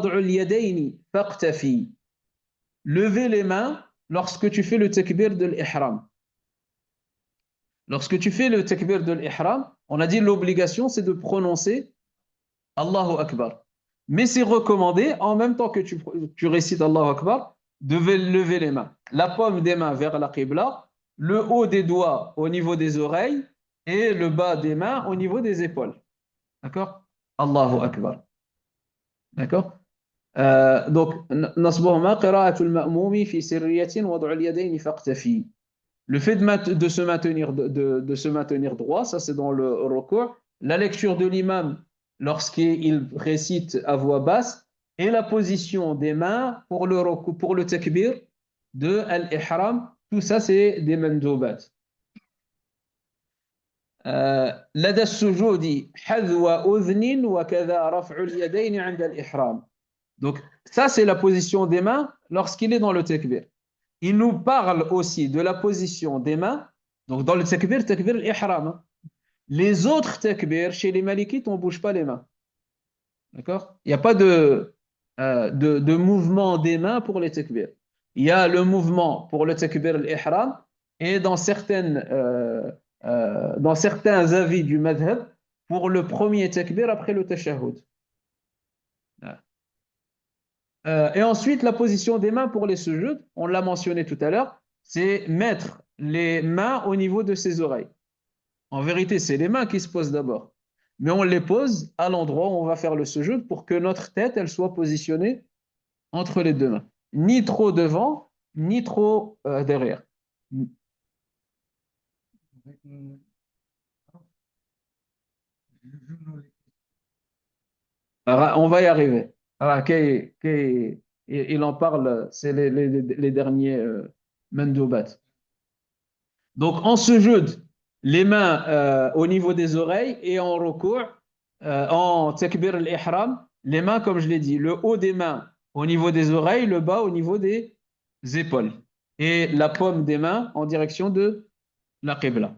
al-yadayni faqtafi. Lever les mains lorsque tu fais le takbir de l'ihram. Lorsque tu fais le takbir de l'ihram, on a dit l'obligation, c'est de prononcer Allahu Akbar. Mais c'est recommandé, en même temps que tu récites Allahu Akbar, de lever les mains. La paume des mains vers la Qibla, le haut des doigts au niveau des oreilles et le bas des mains au niveau des épaules. D'accord? Allahu Akbar. D'accord? Donc, نصبهما قراءة المأموم في سرية وضع اليدين فاقتفي. Le fait de se maintenir, de se maintenir droit, ça c'est dans le recours. La lecture de l'imam lorsqu'il récite à voix basse et la position des mains pour le takbir de al-ihram, tout ça c'est des mandoubat. لدى السجود حذو أذن وكذا رفع اليدين عند الإحرام. Donc ça c'est la position des mains lorsqu'il est dans le takbir. Il nous parle aussi de la position des mains. Donc, dans le takbir l'ihram. Les autres takbir, chez les malikites, on ne bouge pas les mains. D'accord? Il n'y a pas de mouvement des mains pour les takbir. Il y a le mouvement pour le takbir l'ihram et dans certains avis du madhab, pour le premier takbir après le tashahhud. Et ensuite, la position des mains pour les sujoud, on l'a mentionné tout à l'heure, c'est mettre les mains au niveau de ses oreilles. En vérité, c'est les mains qui se posent d'abord. Mais on les pose à l'endroit où on va faire le sujoud pour que notre tête, elle soit positionnée entre les deux mains. Ni trop devant, ni trop derrière. Alors, on va y arriver. Alors, il en parle, c'est les derniers mandoubat. Donc, en sujoud, les mains au niveau des oreilles et en recours, en takbir al-ihram, les mains, comme je l'ai dit, le haut des mains au niveau des oreilles, le bas au niveau des épaules. Et la paume des mains en direction de la qibla.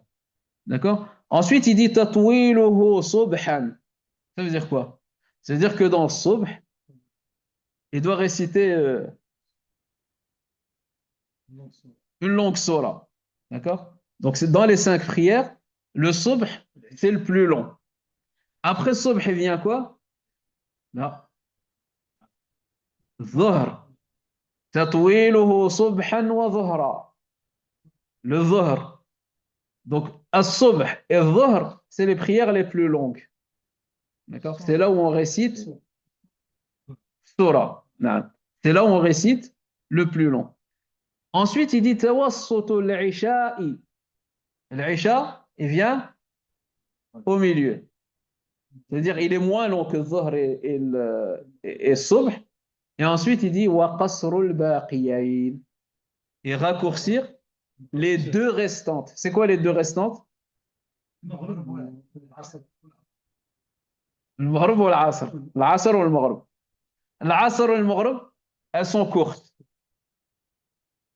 D'accord? Ensuite, il dit tatwiluhu subhan. Ça veut dire quoi? Ça veut dire que dans subh, il doit réciter une longue surah. D'accord? Donc, c'est dans les 5 prières, le subh, c'est le plus long. Après subh, il vient quoi? Non. Dhuhr. Tatwiluhu subhan wa dhuhra. Le dhuhr. Donc, as-subh et dhuhr, c'est les prières les plus longues. D'accord? C'est là où on récite surah. Non. C'est là où on récite le plus long. Ensuite, il dit tawassutu al-isha'i. L'isha, il vient au milieu. C'est-à-dire, il est moins long que Dhuhr et Subh. Et ensuite, il dit wa qasrul baqiyayn. Et raccourcir les deux restantes. C'est quoi les deux restantes? Le maghrib ou l'asr? L'asr ou le maghrib? L'asr ou le maghrib, elles sont courtes.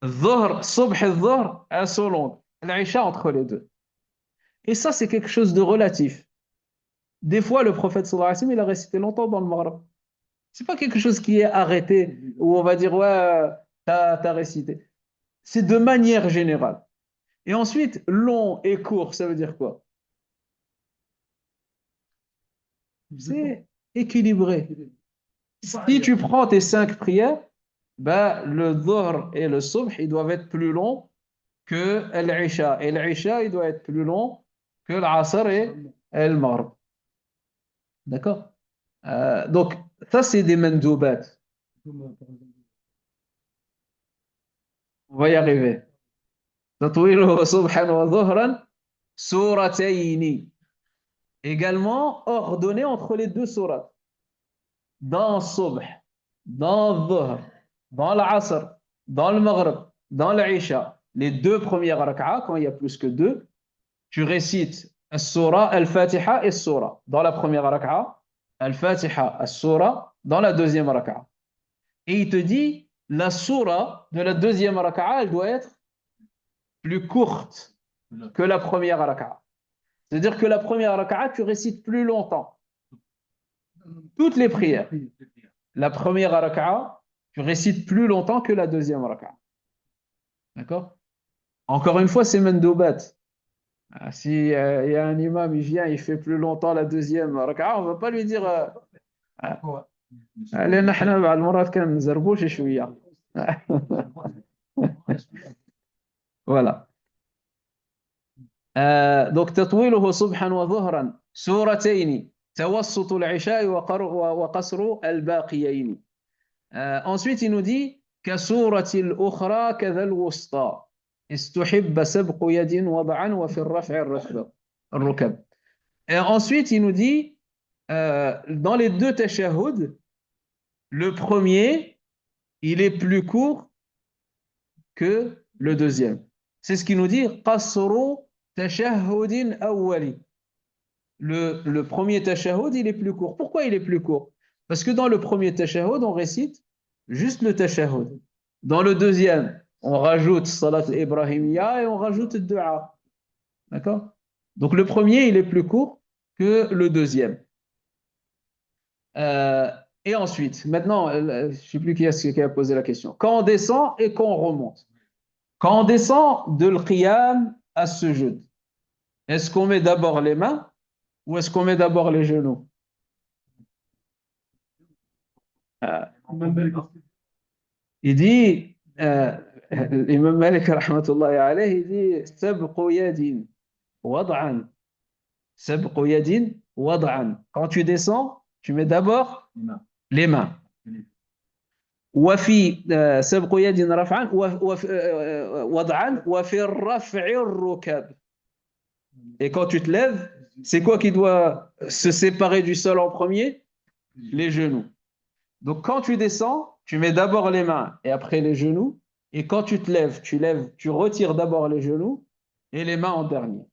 Dhuhr, Subh et Dhuhr, elles sont longues. L'isha entre les deux. Et ça, c'est quelque chose de relatif. Des fois, le prophète sallallahu alayhi wa sallam, il a récité longtemps dans le Maghreb. C'est pas quelque chose qui est arrêté, où on va dire, ouais, t'as récité. C'est de manière générale. Et ensuite, long et court, ça veut dire quoi? C'est équilibré. Si tu prends tes 5 prières, ben, le Dhuhr et le Subh, ils doivent être plus longs que l'Isha. Et l'Isha, il doit être plus long que l'Asr et le Maghrib. D'accord? Donc, ça, c'est des mandoubat. On va y arriver. Tatwiluhu subhan wa dhuhran suratayni. Également ordonné entre les deux sourates. Dans Subh, dans Dhuhr, dans l'Asr, dans le Maghrib, dans l'Isha. Les deux premières rak'a, quand il y a plus que deux, tu récites As-Surah, Al-Fatiha et Surah dans la première raka'a, Al-Fatiha, As-Surah dans la deuxième raka'a. Et il te dit, la Surah de la deuxième raka'a, elle doit être plus courte que la première raka'a. C'est-à-dire que la première raka'a, tu récites plus longtemps. Toutes les prières. La première raka'a, tu récites plus longtemps que la deuxième raka'a. D'accord? Encore une fois, c'est mandoubat. Si y a un imam, il vient, il fait plus longtemps la deuxième raka'a, on ne va pas lui dire لأن احنا بعض المرات كنزربوش شوية. Voilà. Donc تطويله صبحا وظهرا سورتين توسط العشاء وقصر الباقيين. Ensuite, il nous dit كسورة الأخرى كذا الوسطى استحب سبق يد وضعا وفي الرفع الركب. Et ensuite, il nous dit dans les deux tashahhud, le premier, il est plus court que le deuxième. C'est ce qu'il nous dit قصر تشهد أولي. Le premier tashahhud, il est plus court. Pourquoi il est plus court? Parce que dans le premier tashahhud, on récite juste le tashahhud. Dans le deuxième, on rajoute salat ibrahimiyya et on rajoute dua. D'accord? Donc le premier, il est plus court que le deuxième. Et ensuite, maintenant, je ne sais plus qui a posé la question. Quand on descend et quand on remonte. Quand on descend de l'qiyam à sujud, est-ce qu'on met d'abord les mains ou est-ce qu'on met d'abord les genoux? Il dit, l'imam Malik, rahmatullahi alayhi, il dit, sabqu yadin wad'an. Sabqu yadin wad'an. Quand tu descends, tu mets d'abord les mains. وفي سبق يد رفعا وضعا وفي الرفع الركب. Et quand tu te lèves, c'est quoi qui doit se séparer du sol en premier? Les genoux. Donc quand tu descends, tu mets d'abord les mains et après les genoux. Et quand tu te lèves, tu retires d'abord les genoux et les mains en dernier.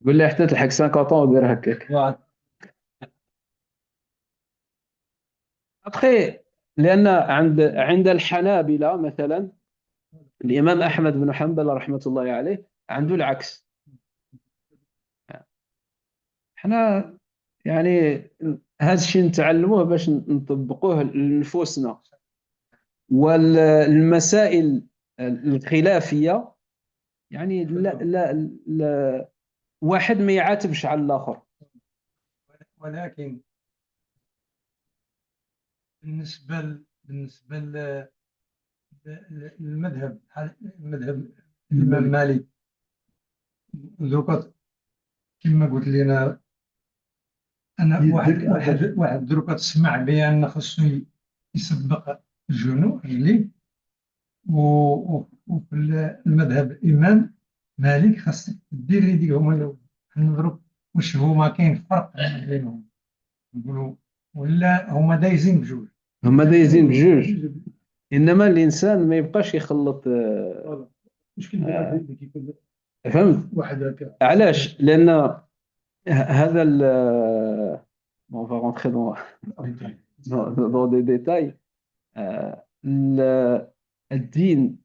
قول لي حتى تلحق 50 ans ودير هكاك. Après, لأن عند الحنابلة مثلا الإمام أحمد بن حنبل رحمة الله عليه عنده العكس. احنا يعني هذا الشيء نتعلموه باش نطبقوه لنفوسنا. والمسائل الخلافية يعني لا واحد ما يعاتبش على الآخر. ولكن بالنسبة للمذهب الإمام مالك دروكا كما قلت لنا أنا واحد دروكا تسمع بأن خصو يسبق الجنوب رجليه وفي المذهب الإمام مالك خاصك دير يديك هما الأول نضرب واش هما كاين فرق بينهم نقولوا ولا هما دايزين بجوج. هما دايزين بجوج انما الانسان ما يبقاش يخلط. فهمت علاش؟ لان هذا on va rentrer dans des détails. الدين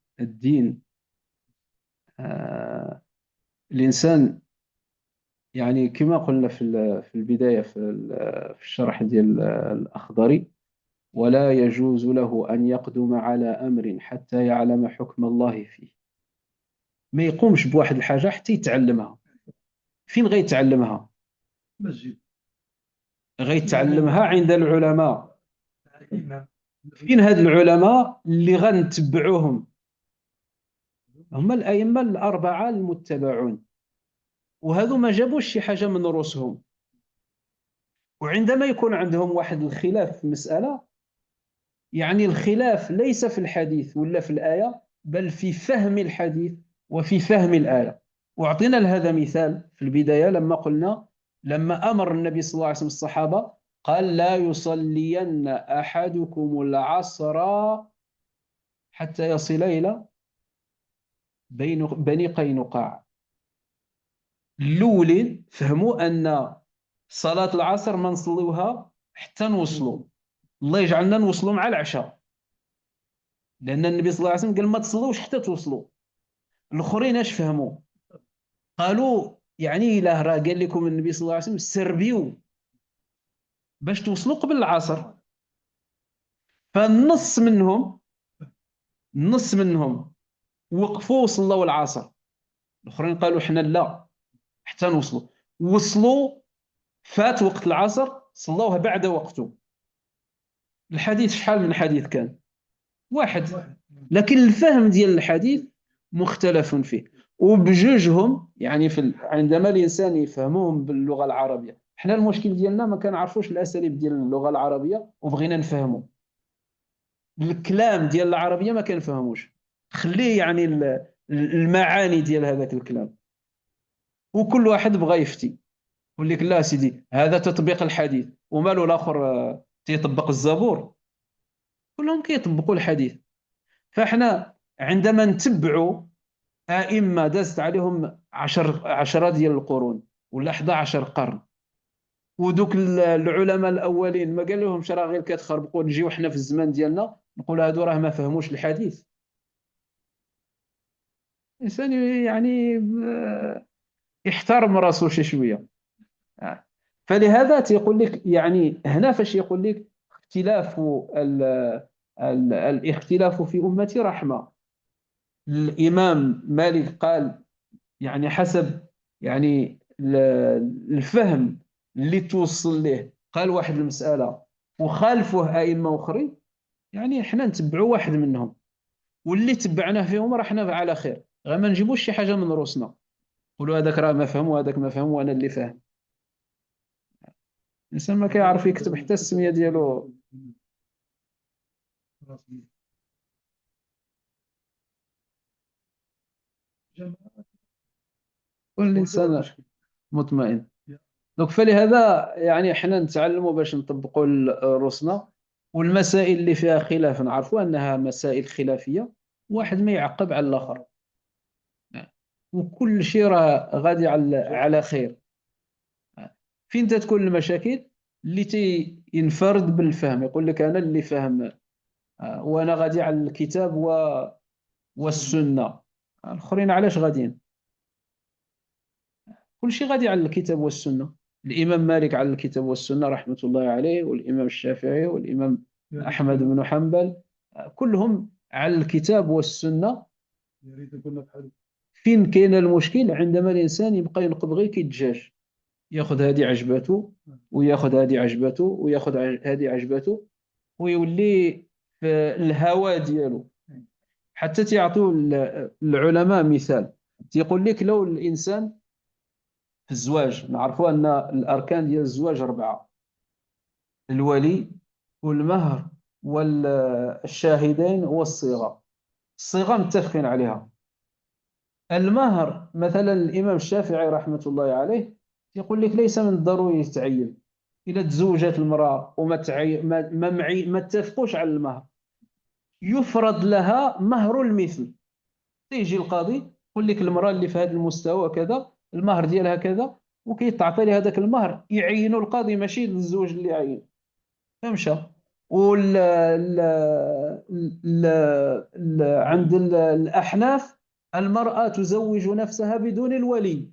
الانسان يعني كما قلنا في البداية في الشرح ديال الأخضري ولا يجوز له أن يقدم على أمر حتى يعلم حكم الله فيه. ما يقومش بواحد الحاجة حتى يتعلمها. فين غيتعلمها؟ غيتعلمها عند العلماء. فين هاد العلماء اللي غنتبعوهم؟ هم الأئمة الأربعة المتبعون. وهذو ما جابوش شي حاجة من رؤوسهم. وعندما يكون عندهم واحد الخلاف في مسألة، يعني الخلاف ليس في الحديث ولا في الآية، بل في فهم الحديث وفي فهم الآية. وأعطينا لهذا مثال في البداية لما قلنا، لما أمر النبي صلى الله عليه وسلم الصحابة قال: لا يصلين أحدكم العصر حتى يصل إلى بني قينقاع. الأولين فهموا أن صلاة العصر ما نصليوها حتى نوصلوا، الله يجعلنا نوصلوا مع العشاء، لأن النبي صلى الله عليه وسلم قال ما تصلوش حتى توصلوا. الآخرين اش فهموا؟ قالوا يعني إله راه قال لكم النبي صلى الله عليه وسلم سربيو باش توصلوا قبل العصر. فالنص منهم، النص منهم وقفوا وصلوا العصر، الآخرين قالوا حنا لا حتى نوصلوا. وصلوا، فات وقت العصر، صلوها بعد وقته. الحديث شحال من حديث كان؟ واحد، لكن الفهم ديال الحديث مختلف فيه. وبجوجهم يعني عندما الانسان يفهمهم باللغه العربيه، احنا المشكل ديالنا ما كنعرفوش الاساليب ديال اللغه العربيه وبغينا نفهموا الكلام ديال العربيه ما كنفهموش، خليه يعني المعاني ديال هذاك الكلام. وكل واحد بغى يفتي، يقول لك لا سيدي هذا تطبيق الحديث، وماله الاخر تيطبق الزبور. كلهم كيطبقوا الحديث. فاحنا عندما نتبعوا أئمة دازت عليهم عشرة ديال القرون ولا 11 قرن، ودوك العلماء الأولين ما قال لهمش راه غير كتخربقوا، نجيو حنا في الزمان ديالنا نقول هادو راه ما فهموش الحديث. الإنسان يعني يحترم راسو شي شوية. فلهذا تيقول لك يعني هنا فاش يقول لك اختلاف الاختلاف في أمتي رحمة. الإمام مالك قال يعني حسب يعني الفهم اللي توصل له، قال واحد المسألة وخالفوه أئمة أخرين، يعني احنا نتبعوا واحد منهم، واللي تبعناه فيهم راه حنا على خير. غير ما نجيبوش شي حاجة من روسنا نقولوا هذاك راه ما فهم وهذاك ما فهم وانا اللي فاهم. الإنسان ما كيعرف يكتب حتى السمية ديالو. كل إنسان مطمئن. دونك فلهذا يعني احنا نتعلموا باش نطبقوا روسنا، والمسائل اللي فيها خلاف نعرفوا انها مسائل خلافيه، واحد ما يعقب على الاخر، وكل شيء راه غادي على خير. فين تتكون المشاكل؟ اللي ينفرد بالفهم، يقول لك انا اللي فاهم وانا غادي على الكتاب والسنه، الاخرين علاش غاديين؟ كل شيء غادي على الكتاب والسنه. الامام مالك على الكتاب والسنه رحمه الله عليه، والامام الشافعي والامام احمد بن حنبل، كلهم على الكتاب والسنه. فين كاين المشكل؟ عندما الانسان يبقى ينقض غير كي الدجاج، ياخذ هذه عجبته وياخذ هذه عجبته وياخذ هذه عجبته، ويولي في الهوى ديالو. حتى تيعطيو العلماء مثال، تيقول لك لو الانسان في الزواج، نعرفوا ان الاركان ديال الزواج 4: الولي والمهر والشاهدين والصيغه. الصيغه متفقين عليها. المهر مثلا الامام الشافعي رحمه الله عليه يقول لك ليس من الضروري يتعين. اذا تزوجت المراه وما ما اتفقوش على المهر، يفرض لها مهر المثل. تيجي القاضي يقول لك المراه اللي في هذا المستوى كذا المهر ديالها كذا، وكيتعطي لها هذاك المهر، يعينوا القاضي ماشي للزوج اللي عين. فمشى. وال عند الأحناف المرأة تزوج نفسها بدون الولي،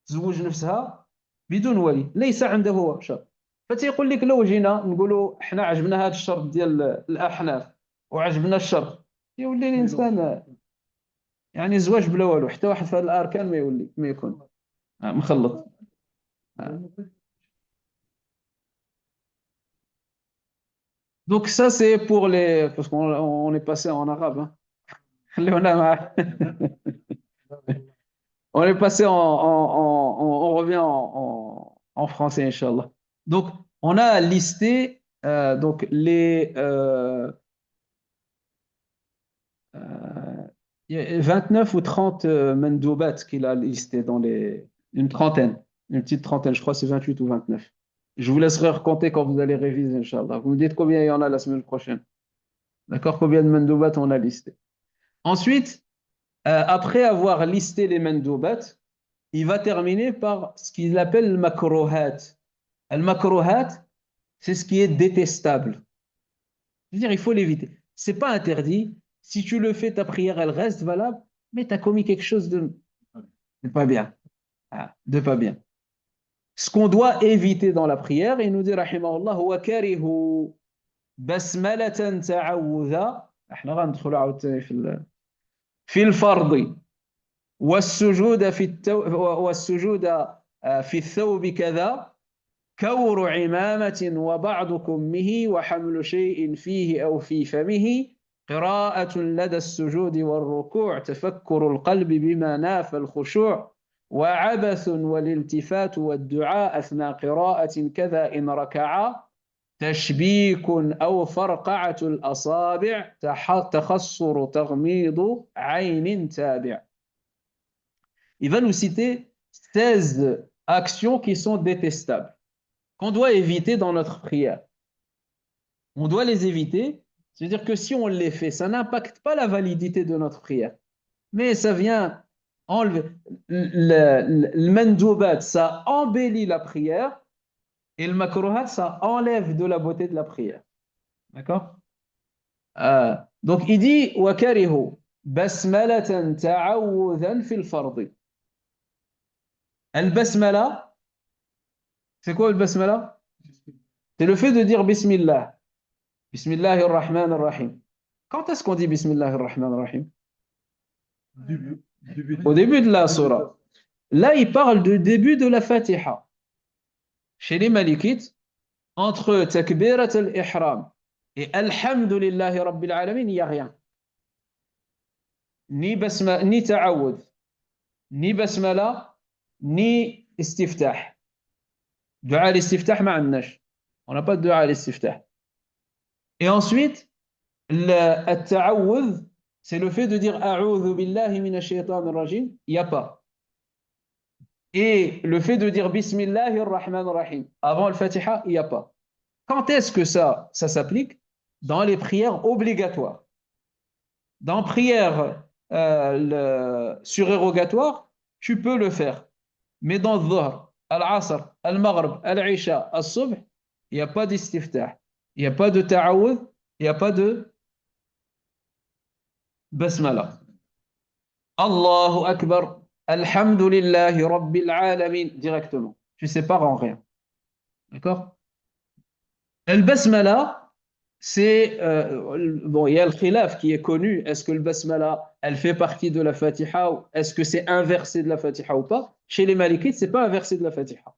تزوج نفسها بدون ولي، ليس عنده هو شرط. فتيقول لك لو جينا نقولوا احنا عجبنا هذا الشرط ديال الأحناف وعجبنا الشرط، يولي الإنسان يعني زواج بلا والو، حتى واحد في هذه الأركان ما يولي ما يكون مخلط. Donc ça c'est pour les parce qu'on est passé en arabe hein. خلونا مع On est passé on revient en français, Inch'Allah. Donc, on a listé donc il y a 29 ou 30 mandoubat qu'il a listé dans une trentaine, une petite trentaine, je crois que c'est 28 ou 29. Je vous laisserai recompter quand vous allez réviser, Inch'Allah. Vous me dites combien il y en a la semaine prochaine. D'accord? Combien de mandoubat on a listé. Ensuite, après avoir listé les mandoubat, il va terminer par ce qu'il appelle le makruhat. Le makruhat, c'est ce qui est détestable. C'est-à-dire, il faut l'éviter. C'est pas interdit. Si tu le fais, ta prière, elle reste valable, mais tu as commis quelque chose de pas bien. Ah, de pas bien. Ce qu'on doit éviter dans la prière, il nous dit, rahimahullah, wa karihu basmalatan ta'awudha. احنا غندخلوا عاوتاني في الفرض والسجود والسجود في الثوب كذا كور عمامة وبعض كمه وحمل شيء فيه أو في فمه قراءة لدى السجود والركوع تفكر القلب بما نافى الخشوع وعبث والالتفات والدعاء أثناء قراءة كذا إن ركعا تشبيك أو فرقعة الأصابع تخصر تغميض عين تابع. Il va nous citer 16 actions qui sont détestables, qu'on doit éviter dans notre prière. On doit les éviter, c'est-à-dire que si on les fait, ça n'impacte pas la validité de notre prière, mais ça vient enlever. Le mandoubat, ça embellit la prière, et le makruhat, ça enlève de la beauté de la prière. D'accord? Donc il dit وَكَرِهُ بَسْمَلَةً تَعَوُّذًا فِي الْفَرْضِ. Al-basmala, c'est quoi le basmala? C'est le fait de dire Bismillah. Bismillahir Rahmanir Rahim. Quand est-ce qu'on dit Bismillahir Rahmanir Rahim? Au début de la surah. Là, il parle du début de la Fatiha. Chez les Malikites, entre Takbirat al-Ihram et Alhamdulillahi Rabbil Alamin, il n'y a rien. Ni ta'awud, ni basmala, ni istiftah. Dua al-istiftah ma'annash. On n'a pas de dua al-istiftah. Et ensuite, le ta'awudh, c'est le fait de dire A'udhu billahi minash shaitanir rajim, il n'y a pas. Et le fait de dire Bismillahir Rahmanir Rahim avant le Fatiha, il n'y a pas. Quand est-ce que ça s'applique? Dans les prières obligatoires. Dans prières surérogatoires, tu peux le faire. Mais dans le Dhuhr, Al-Asr, Al-Maghrib, Al-Isha, Al-Subh, il n'y a pas d'istiftah. Il n'y a pas de ta'awudh, il n'y a pas de basmala. Allahu Akbar, Alhamdulillahi Rabbil Alamin, directement. Tu ne sépares en rien. D'accord? Le basmala, c'est. Bon, il y a le khilaf qui est connu. Est-ce que le basmala, elle fait partie de la Fatiha ou est-ce que c'est un verset de la Fatiha ou pas? Chez les Malikites, ce n'est pas un verset de la Fatiha.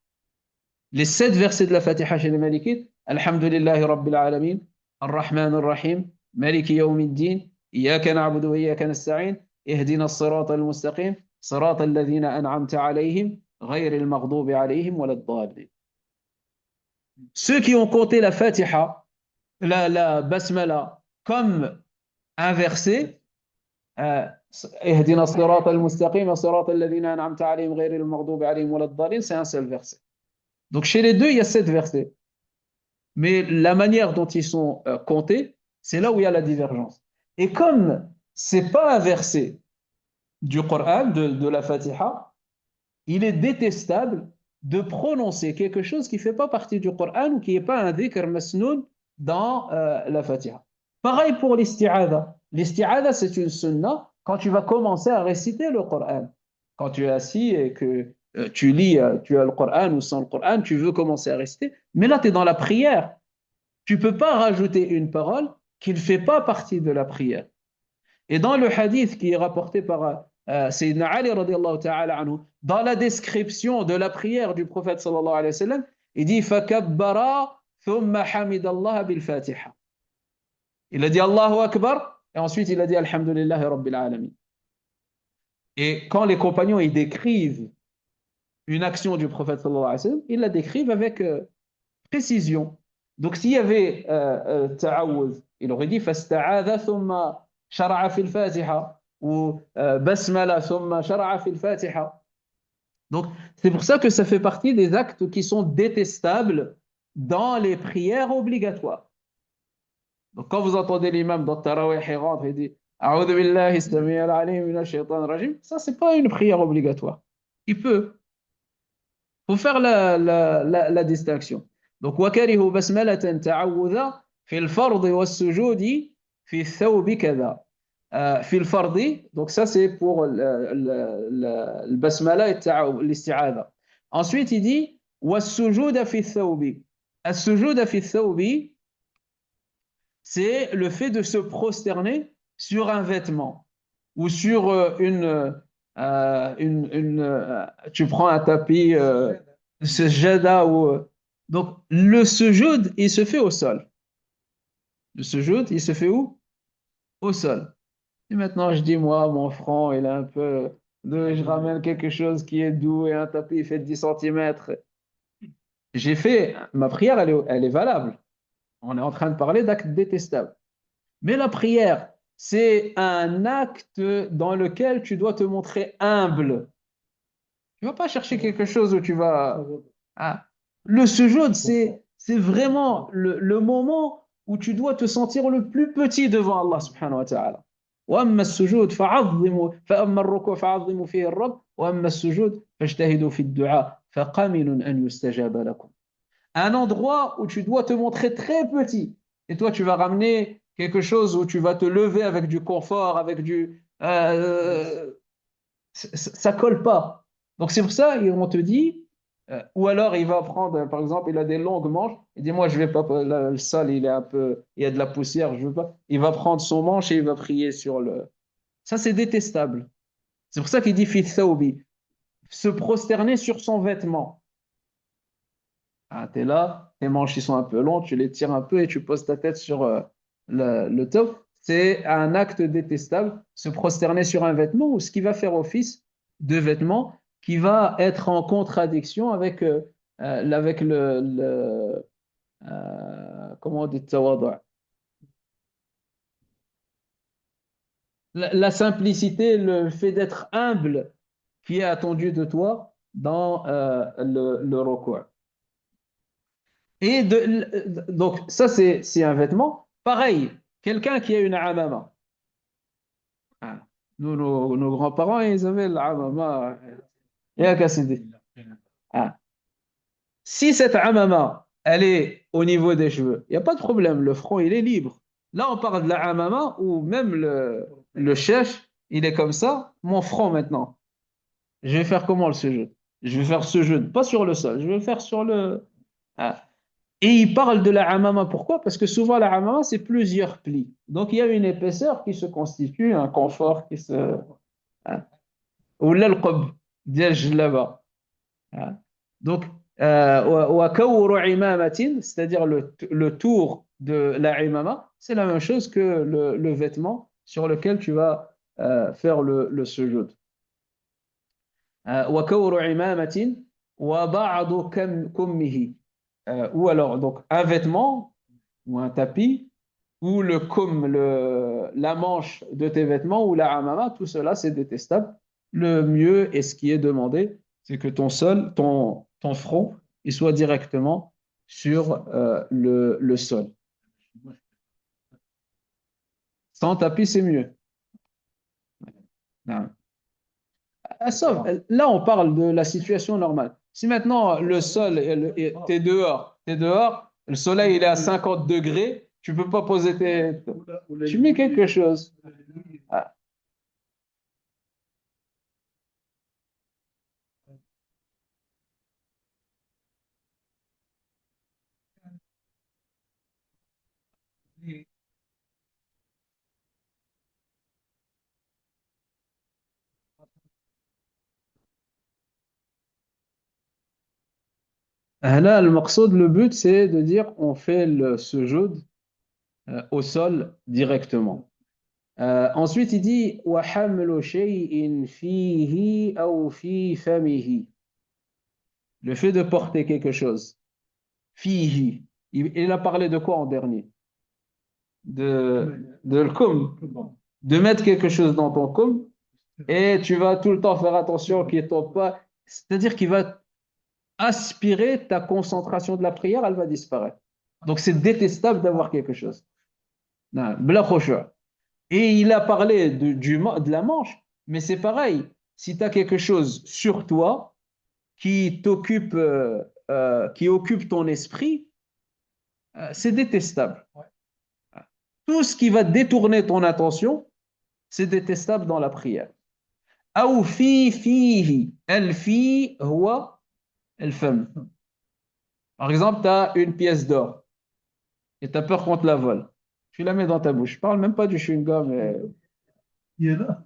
Les 7 versets de la Fatiha chez les Malikites, Alhamdulillahi Rabbil Alamin, Ar-Rahman Ar-Rahim, Maliki Yawmiddin, Iyaka na'budu wa iyaka nasta'in, Ihdina as-sirata al-mustaqim, sirata alladhina an'amta alayhim, ghayri al-maghdubi alayhim wa lad-dallin. Ceux qui ont compté la Fatiha, la basmala, comme un verset, Ihdina as-sirata al-mustaqim, sirata alladhina an'amta alayhim, ghayri al-maghdubi alayhim wa lad-dallin, c'est un seul verset. Donc chez les deux, il y a 7 versets. Mais la manière dont ils sont comptés, c'est là où il y a la divergence. Et comme ce n'est pas un verset du Coran, de la Fatiha, il est détestable de prononcer quelque chose qui ne fait pas partie du Coran ou qui n'est pas un dhikr masnoun dans la Fatiha. Pareil pour l'isti'adha. L'isti'adha, c'est une sunna quand tu vas commencer à réciter le Coran. Quand tu es assis et que tu lis, tu as le Coran ou sans le Coran, tu veux commencer à réciter, mais là, tu es dans la prière. Tu ne peux pas rajouter une parole qui ne fait pas partie de la prière. Et dans le hadith qui est rapporté par Sayyidina Ali radiallahu ta'ala anhu, dans la description de la prière du prophète sallallahu alayhi wa sallam, il dit فَكَبَّرَا ثُمَّ حَمِدَ اللَّهَ بِالْفَاتِحَةِ. Il a dit Allahu Akbar et ensuite il a dit Alhamdulillahi Rabbil Alamin. Et quand les compagnons ils décrivent une action du prophète sallallahu alayhi wa sallam, ils la décrivent avec précision. Donc s'il y avait ta'awuz, il aurait dit fasta'adha thumma shara'a fil fatiha ou basmala thumma shara'a fil fatiha. Donc c'est pour ça que ça fait partie des actes qui sont détestables dans les prières obligatoires. Donc quand vous entendez l'imam dans Tarawih, il rentre et dit A'udhu billahi sami al-alim minash shaitan rajim, ça c'est pas une prière obligatoire. Il peut. Faut faire la distinction. Donc, وكره بسملة تعوذا في الفرض والسجود في الثوب كذا. في الفرض, donc ça c'est pour le basmala et l'isti'adha. Ensuite, il dit والسجود في الثوب. السجود في الثوب, c'est le fait de se prosterner sur un vêtement ou sur tu prends un tapis, ce jada ou donc le sujoud il se fait au sol. Le sujoud il se fait où? Au sol. Et maintenant je dis moi mon front il est un peu je ramène quelque chose qui est doux et un tapis il fait 10 centimètres. J'ai fait ma prière elle est valable. On est en train de parler d'actes détestables. Mais la prière, c'est un acte dans lequel tu dois te montrer humble. Tu ne vas pas chercher quelque chose où tu vas. Ah. Le sujoud, c'est vraiment le moment où tu dois te sentir le plus petit devant Allah subhanahu wa ta'ala. وأما السجود فعظموا فأما الركوع فعظموا فيه الرب وأما السجود فاجتهدوا في الدعاء فقمن أن يستجاب لكم. Un endroit où tu dois te montrer très petit. Et toi, tu vas ramener quelque chose où tu vas te lever avec du confort, avec du... ça colle pas. Donc c'est pour ça, on te dit, ou alors il va prendre, par exemple, il a des longues manches, il dit, moi, je vais pas, le sol, il est un peu, il y a de la poussière, je veux pas. Il va prendre son manche et il va prier sur le... Ça, c'est détestable. C'est pour ça qu'il dit, fi thawbi, se prosterner sur son vêtement. Ah, tu es là, tes manches ils sont un peu longues, tu les tires un peu et tu poses ta tête sur le top. C'est un acte détestable, se prosterner sur un vêtement ou ce qui va faire office de vêtement qui va être en contradiction avec, avec comment on dit, tawadu', la simplicité, le fait d'être humble qui est attendu de toi dans le recours. Et donc, ça, c'est un vêtement. Pareil, quelqu'un qui a une amama. Ah, nous, nos grands-parents, ils avaient l'amama. Il y a qu'à se dire. Ah. Si cette amama, elle est au niveau des cheveux, il n'y a pas de problème, le front, il est libre. Là, on parle de la amama où même le chef, il est comme ça. Mon front maintenant, je vais faire comment ce jeu? Je vais faire ce jeu, pas sur le sol, je vais le faire sur le... Ah. Et il parle de la amama. Pourquoi? Parce que souvent, la amama, c'est plusieurs plis. Donc, il y a une épaisseur qui se constitue, un confort qui se... hein. Ou là, le qub, là-bas. Donc, wa kawru imamatin, c'est-à-dire le tour de la imama, c'est la même chose que le vêtement sur lequel tu vas faire le sujoud. Wa kawru imamatin wa ba'du kummihi. Ou alors donc un vêtement ou un tapis ou la manche de tes vêtements ou la hamama, tout cela c'est détestable. Le mieux et ce qui est demandé, c'est que ton front, il soit directement sur le sol. Sans tapis, c'est mieux. Non. Sauf, là, on parle de la situation normale. Si maintenant le sol, t'es dehors, le soleil il est à 50 degrés, tu peux pas poser tu mets quelque chose. Ah. Là, le but, c'est de dire on fait ce sujoud au sol directement. Ensuite, il dit وَحَمْلُ شَيْءٍ فِيهِ أَوْ فِي فَمِهِ. Le fait de porter quelque chose. Fihi. Il a parlé de quoi en dernier? De l'kum. De mettre quelque chose dans ton kum et tu vas tout le temps faire attention qu'il ne tombe pas. C'est-à-dire qu'il va aspirer ta concentration de la prière, elle va disparaître. Donc c'est détestable d'avoir quelque chose. Non, bla khushu'. Et il a parlé de la manche, mais c'est pareil. Si tu as quelque chose sur toi qui t'occupe, qui occupe ton esprit, c'est détestable. Tout ce qui va détourner ton attention, c'est détestable dans la prière. أو في فيه الفي هو الفم. Par exemple, tu as une pièce d'or et tu as peur qu'on te la vole. Tu la mets dans ta bouche. Je parle même pas du chewing-gum. Il est là.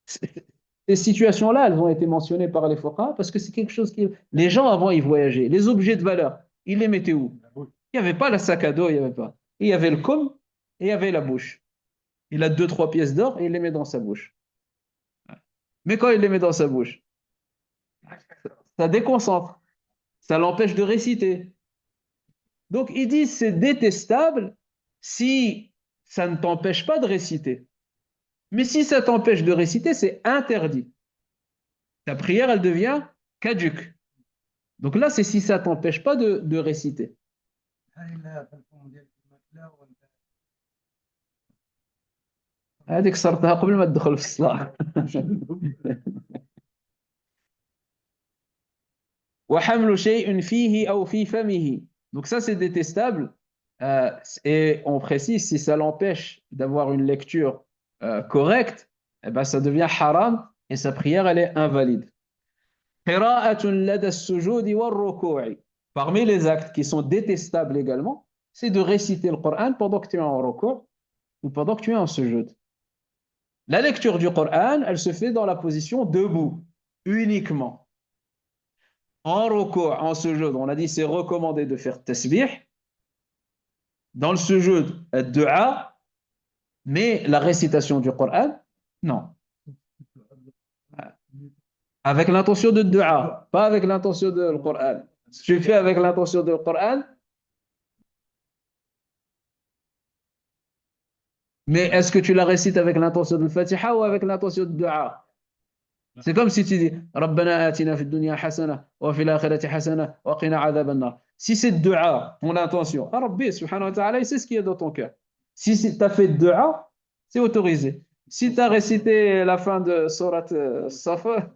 Ces situations-là, elles ont été mentionnées par les fuqaha parce que c'est quelque chose qui... Les gens, avant, ils voyageaient. Les objets de valeur, ils les mettaient où? Il n'y avait pas le sac à dos, il n'y avait pas. Il y avait le com et il y avait la bouche. Il a deux, trois pièces d'or et il les met dans sa bouche. Mais quand il les met dans sa bouche, ça déconcentre. Ça l'empêche de réciter. Donc, il dit c'est détestable si ça ne t'empêche pas de réciter. Mais si ça t'empêche de réciter, c'est interdit. Ta prière, elle devient caduque. Donc là, c'est si ça ne t'empêche pas de réciter. هذيك صرتها قبل ما تدخل في الصلاة. وحمل شيء فيه أو في فمه. Donc ça, c'est détestable. Et on précise, si ça l'empêche d'avoir une lecture correcte, eh ben, ça devient haram et sa prière, elle est invalide. قراءة لدى السجود والركوع. Parmi les actes qui sont détestables également, c'est de réciter le Coran pendant que tu es en ruku' ou pendant que tu es en sujud. La lecture du Coran, elle se fait dans la position debout, uniquement. En ruku', en sujud, on a dit c'est recommandé de faire tasbih. Dans le sujud, dua, mais la récitation du Coran, non. Avec l'intention de dua, pas avec l'intention de le Coran. Si tu fais avec l'intention de le Coran, mais est-ce que tu la récites avec l'intention de Fatiha ou avec l'intention de dua? C'est comme si tu dis Rabbana atina fid dunya hasana wa fil akhirati hasana wa qina adhaban nar. Si c'est dua, ton intention, ah Rabbi subhanahu wa ta'ala, il sait ce qu'il y a dans ton cœur. Si tu as fait dua, c'est autorisé. Si tu as récité la fin de Surat Safa,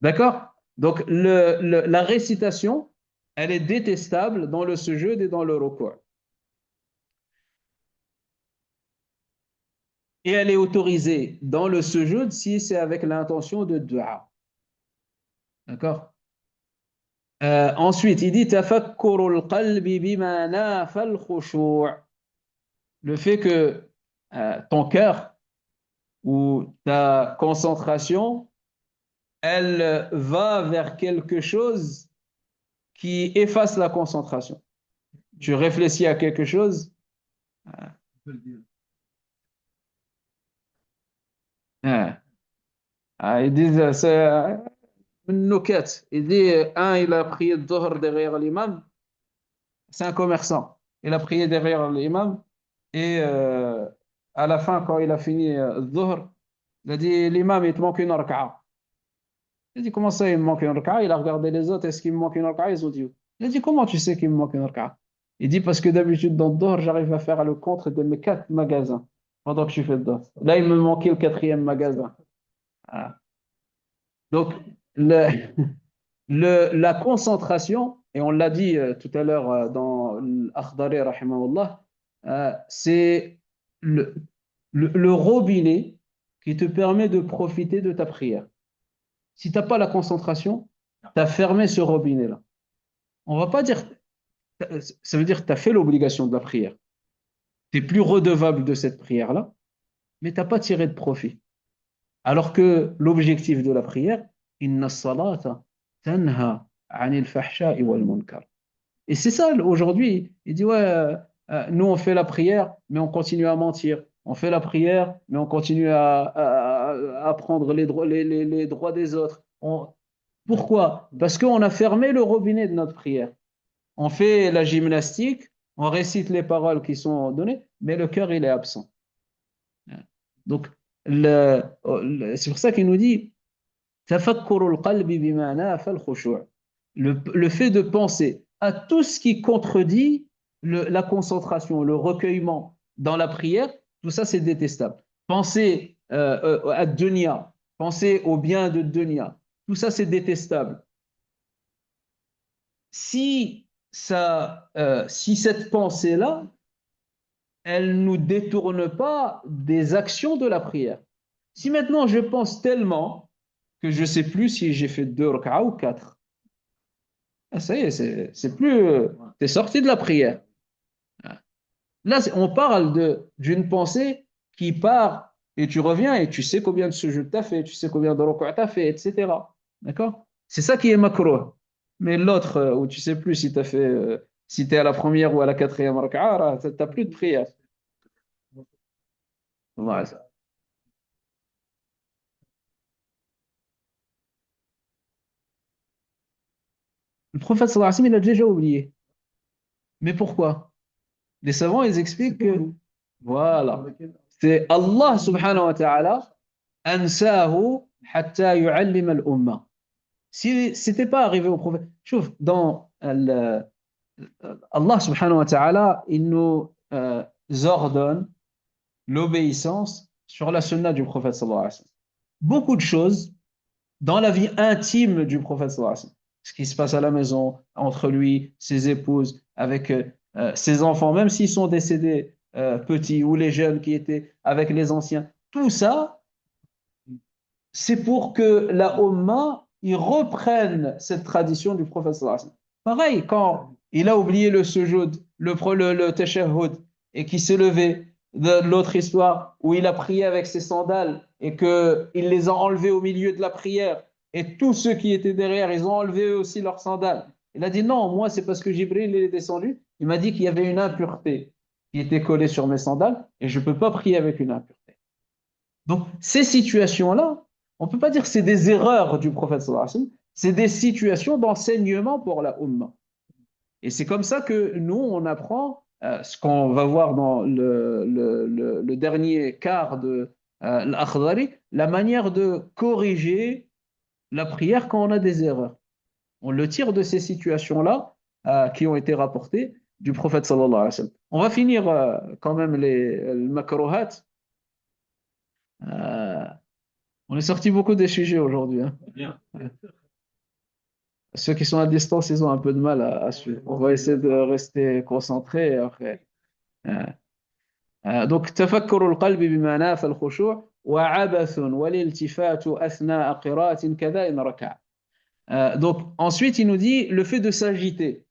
d'accord? Donc la récitation, elle est détestable dans le sujud et dans le ruku'. Et elle est autorisée dans le sujud si c'est avec l'intention de dua. D'accord? Ensuite, il dit tafakkurul qalbi bima nafa al-khushu'. Le fait que ton cœur ou ta concentration, elle va vers quelque chose qui efface la concentration. Tu réfléchis à quelque chose. Ils disent, c'est une noquette. Il dit, un, il a prié le Dhuhr derrière l'imam. C'est un commerçant. Il a prié derrière l'imam. Et à la fin, quand il a fini le Dhuhr, il a dit, l'imam, il te manque une raka'a. Il a dit, comment ça, il me manque une raka'a? Il a regardé les autres, est-ce qu'il me manque une raka'a? Ils ont dit, oui. Il a dit, comment tu sais qu'il me manque une raka'a? Il dit, parce que d'habitude, dans le Dhuhr, j'arrive à faire le compte de mes 4 magasins pendant que je fais le Dhuhr. Là, il me manquait le 4e magasin. Ah. Donc, la concentration, et on l'a dit tout à l'heure dans l'Akhdari, rahimahullah, c'est le robinet qui te permet de profiter de ta prière. Si tu n'as pas la concentration, tu as fermé ce robinet-là. On va pas dire, ça veut dire que tu as fait l'obligation de la prière. Tu n'es plus redevable de cette prière-là, mais tu n'as pas tiré de profit. Alors que l'objectif de la prière, inna salata tanha anil fahsha'i wal munkar. Et c'est ça aujourd'hui. Il dit ouais, nous, on fait la prière, mais on continue à mentir. On fait la prière, mais on continue à prendre les droits des autres. Pourquoi? Parce qu'on a fermé le robinet de notre prière. On fait la gymnastique, on récite les paroles qui sont données, mais le cœur, il est absent. Donc, c'est pour ça qu'il nous dit le fait de penser à tout ce qui contredit la concentration, le recueillement dans la prière, tout ça c'est détestable. Penser à dunya, penser au bien de dunya, tout ça c'est détestable. Si cette pensée-là, elle ne nous détourne pas des actions de la prière. Si maintenant je pense tellement que je ne sais plus si j'ai fait 2 rak'ahs ou 4, ça y est, c'est plus, t'es sorti de la prière. Là, on parle d'une pensée qui part et tu reviens et tu sais combien de sujud tu as fait, tu sais combien de rak'ahs tu as fait, etc. D'accord? C'est ça qui est makruh. Mais l'autre, où tu sais plus si tu as fait, si tu es à la première ou à la quatrième rak'ah, tu n'as plus de prière. Voilà. Le prophète sallallahu alayhi wa sallam, il a déjà oublié. Mais pourquoi? Les savants, ils expliquent que, voilà, c'est Allah subhanahu wa ta'ala, ansahu hatta yu'allim al-umma. Si c'était pas arrivé au prophète, chouf, Allah subhanahu wa ta'ala, il nous ordonne l'obéissance sur la sunna du prophète sallallahu alayhi wa sallam. Beaucoup de choses dans la vie intime du prophète sallallahu alayhi wa sallam. Ce qui se passe à la maison, entre lui, ses épouses, avec ses enfants, même s'ils sont décédés petits, ou les jeunes qui étaient avec les anciens. Tout ça, c'est pour que la Ummah ils reprenne cette tradition du prophète sallallahu alayhi wa sallam. Pareil, quand il a oublié le sujoud, le tashahhud, et qu'il s'est levé, de l'autre histoire où il a prié avec ses sandales et qu'il les a enlevées au milieu de la prière, et tous ceux qui étaient derrière, ils ont enlevé eux aussi leurs sandales. Il a dit non, moi c'est parce que Jibril est descendu, il m'a dit qu'il y avait une impureté qui était collée sur mes sandales, et je ne peux pas prier avec une impureté. Donc, ces situations-là, on ne peut pas dire que c'est des erreurs du prophète sallallahu alayhi wa sallam, c'est des situations d'enseignement pour la Ummah. Et c'est comme ça que nous, on apprend ce qu'on va voir dans le dernier quart de l'Akhdari, la manière de corriger la prière quand on a des erreurs. On le tire de ces situations-là qui ont été rapportées du prophète sallallahu alayhi wa sallam. On va finir quand même les makruhat. On est sorti beaucoup des sujets aujourd'hui. Hein. Ceux qui sont à distance, ils ont un peu de mal à suivre. On va essayer de rester concentrés. Après. Donc, تفكر القلب بما نافى الخشوع وعبث والالتفات أثناء قراءة كذا إن ركع. Donc, ensuite, il nous dit le fait de s'agiter,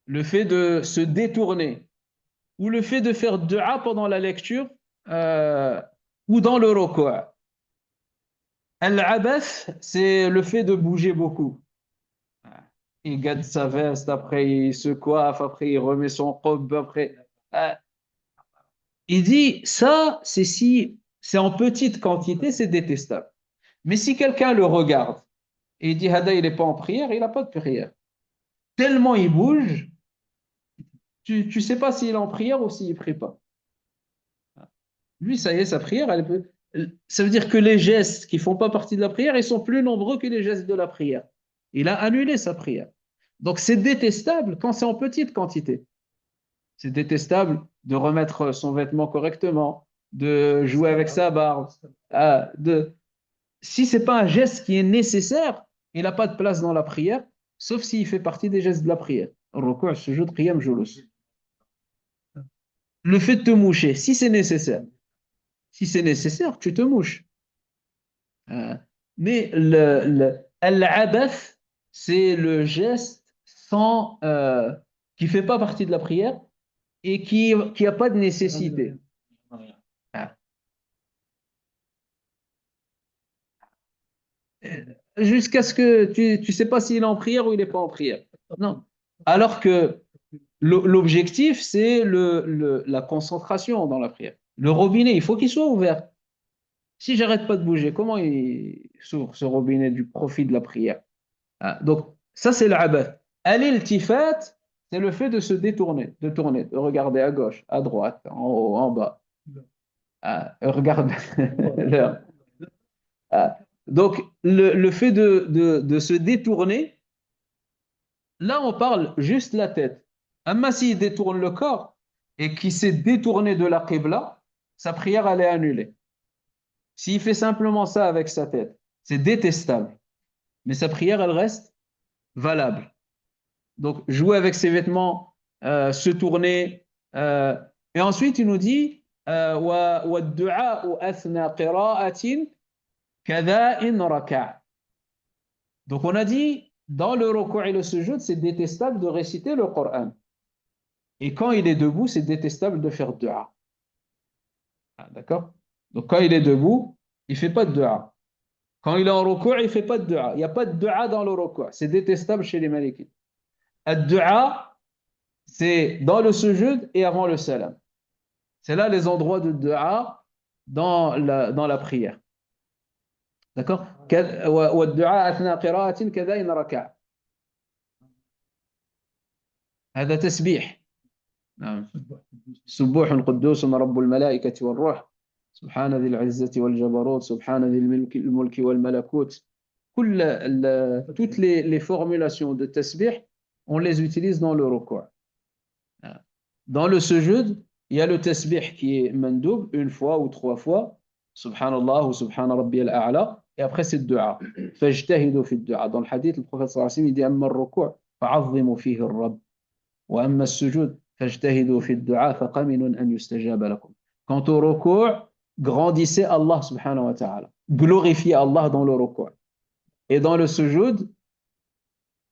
le fait de se détourner, ou le fait de faire dua pendant la lecture ou dans le ruku'. Al-abath, c'est le fait de bouger beaucoup. Il garde sa veste, après il se coiffe, après il remet son robe, après. Il dit, ça, c'est en petite quantité, c'est détestable. Mais si quelqu'un le regarde et il dit, Hada, il n'est pas en prière, il n'a pas de prière. Tellement il bouge, tu ne sais pas s'il est en prière ou s'il ne prie pas. Lui, ça y est, sa prière, ça veut dire que les gestes qui ne font pas partie de la prière, ils sont plus nombreux que les gestes de la prière. Il a annulé sa prière. Donc c'est détestable quand c'est en petite quantité. C'est détestable de remettre son vêtement correctement, de jouer avec sa barbe. Si ce n'est pas un geste qui est nécessaire, il n'a pas de place dans la prière, sauf s'il fait partie des gestes de la prière. Le fait de te moucher, si c'est nécessaire. Si c'est nécessaire, tu te mouches. Mais al-abath, c'est le geste qui ne fait pas partie de la prière et qui n'a pas de nécessité. Jusqu'à ce que tu ne sais pas s'il est en prière ou il n'est pas en prière. Non. Alors que L'objectif, c'est la concentration dans la prière. Le robinet, il faut qu'il soit ouvert. Si j'arrête pas de bouger, comment il s'ouvre ce robinet du profit de la prière? Ah, donc, ça, c'est l'abath. Al-iltifat, c'est le fait de se détourner, de tourner, de regarder à gauche, à droite, en haut, en bas. Ah, regarde l'heure. Ah, donc, le fait de se détourner, là, on parle juste la tête. Amma s'il détourne le corps et qu'il s'est détourné de la qibla, sa prière, elle est annulée. S'il fait simplement ça avec sa tête, c'est détestable. Mais sa prière, elle reste valable. Donc, jouer avec ses vêtements, se tourner. Et ensuite, il nous dit وَالدُّعَاءُ أَثْنَى قِرَاءَةٍ كَذَا إِنْ رَكَعَ. Donc, on a dit, dans le ruku' et le sujoud, c'est détestable de réciter le Coran. Et quand il est debout, c'est détestable de faire dua. Ah, d'accord? Donc, quand il est debout, il ne fait pas de dua. Quand il est en ruku', il ne fait pas de dua. Il n'y a pas de dua dans le ruku'. C'est détestable chez les malikites. Ad-dua, c'est dans le sujoud et avant le salam. C'est là les endroits de dua dans la prière. D'accord? والدعاء أثناء قراءة كذا إن ركع. هذا تسبيح. نعم. سبوح قدوس رب الملائكة والروح سبحان ذي العزة والجبروت سبحان ذي الملك والملكوت. Toutes les formulations de tasbih, on les utilise dans le ruku'. Dans le sujoud, il y a le tasbih qui est mandoub, une fois ou trois fois, subhanallah ou subhana rabbi al-a'la, et après c'est le dua. Fajtahidu fi dua. Dans le hadith, le prophète sallallahu alayhi wa sallam, il dit amma al-ruku' fa'azzimu fihi al-rabb, wa amma al-sujud fajtahidu fi dua faqaminun an yustajaba lakum. Quant au ruku', grandissez Allah subhanahu wa ta'ala. Glorifiez Allah dans le ruku'. Et dans le sujoud,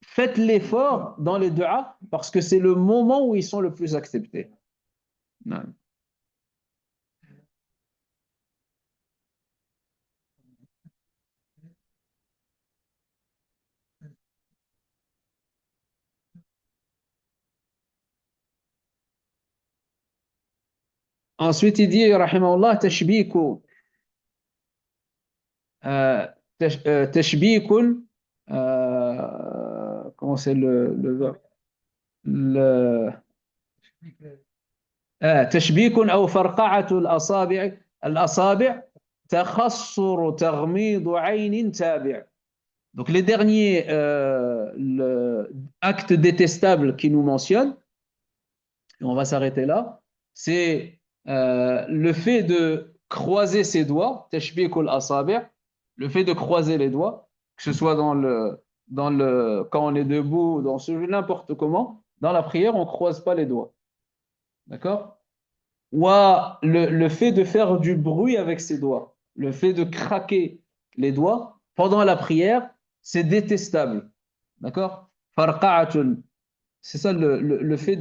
faites l'effort dans les du'a parce que c'est le moment où ils sont le plus acceptés. Non. Ensuite, il dit, rahimahullah, tashbiku, tashbikun, comment c'est le verbe? تشبيك أو فرقعة الأصابع تخصر تغميض عين تابع. Donc les derniers actes détestables qui nous mentionnent, et on va s'arrêter là, c'est le fait de croiser ses doigts, tashbik al-asabi', le fait de croiser les doigts, que ce soit quand on est debout, dans ce jeu, n'importe comment, dans la prière, on ne croise pas les doigts. D'accord? Ou le fait de faire du bruit avec ses doigts, le fait de craquer les doigts pendant la prière, c'est détestable. D'accord? Farqa'atun. C'est ça le fait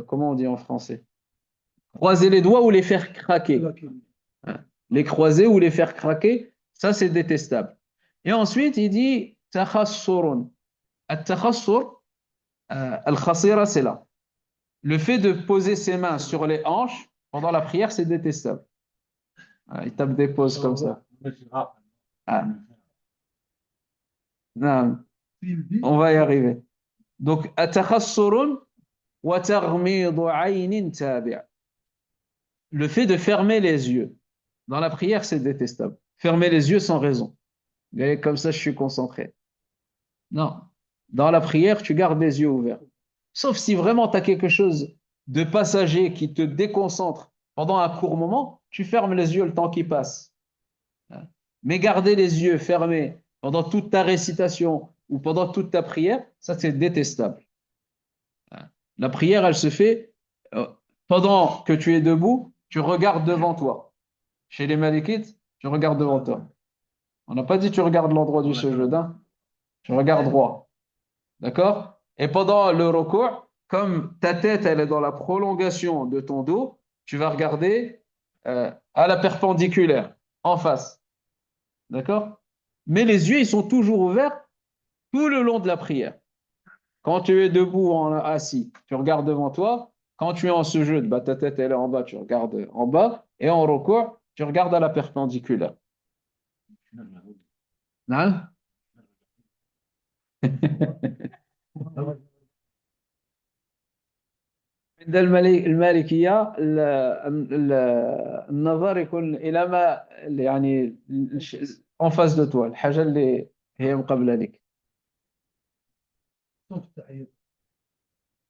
comment on dit en français? Croiser les doigts ou les faire craquer. Les croiser ou les faire craquer, ça c'est détestable. Et ensuite, il dit takhassurun. At-takhassur, al-khasira, c'est là. Le fait de poser ses mains sur les hanches pendant la prière, c'est détestable. Il tape des pauses comme ça. Ah. Non, on va y arriver. Donc, at-takhassurun wa taghmidu aynin tabi'. Le fait de fermer les yeux. Dans la prière, c'est détestable. Fermer les yeux sans raison. Et comme ça, je suis concentré. Non. Dans la prière, tu gardes les yeux ouverts. Sauf si vraiment tu as quelque chose de passager qui te déconcentre pendant un court moment, tu fermes les yeux le temps qui passe. Mais garder les yeux fermés pendant toute ta récitation ou pendant toute ta prière, ça c'est détestable. La prière, elle se fait pendant que tu es debout, tu regardes devant toi. Chez les Malikites, tu regardes devant toi. On n'a pas dit tu regardes l'endroit du sujoud, hein. Tu regardes droit. D'accord? Et pendant le ruku', comme ta tête elle est dans la prolongation de ton dos, tu vas regarder à la perpendiculaire, en face. D'accord? Mais les yeux, ils sont toujours ouverts tout le long de la prière. Quand tu es debout, assis, tu regardes devant toi. Quand tu es en sujoud, bah, ta tête elle est en bas, tu regardes en bas. Et en recours, tu regardes à la perpendiculaire. Hein? عند المالكية النظر يكون إلى ما يعني en face de toi الحاجة اللي هي مقابلة لك.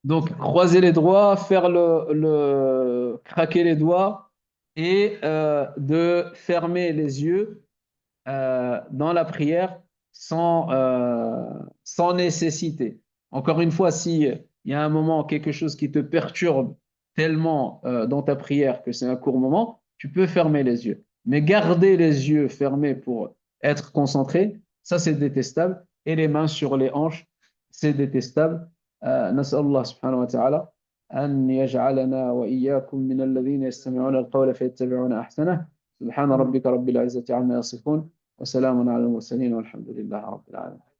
Donc, croiser les doigts, faire craquer les doigts et de fermer les yeux dans la prière sans nécessité. Encore une fois, si il y a un moment, quelque chose qui te perturbe tellement dans ta prière que c'est un court moment, tu peux fermer les yeux. Mais garder les yeux fermés pour être concentré, ça c'est détestable. Et les mains sur les hanches, c'est détestable. نسأل الله سبحانه وتعالى أن يجعلنا وإياكم من الذين يستمعون القول فيتبعون أحسنه. سبحان ربك رب العزة عما يصفون وسلام على المرسلين والحمد لله رب العالمين.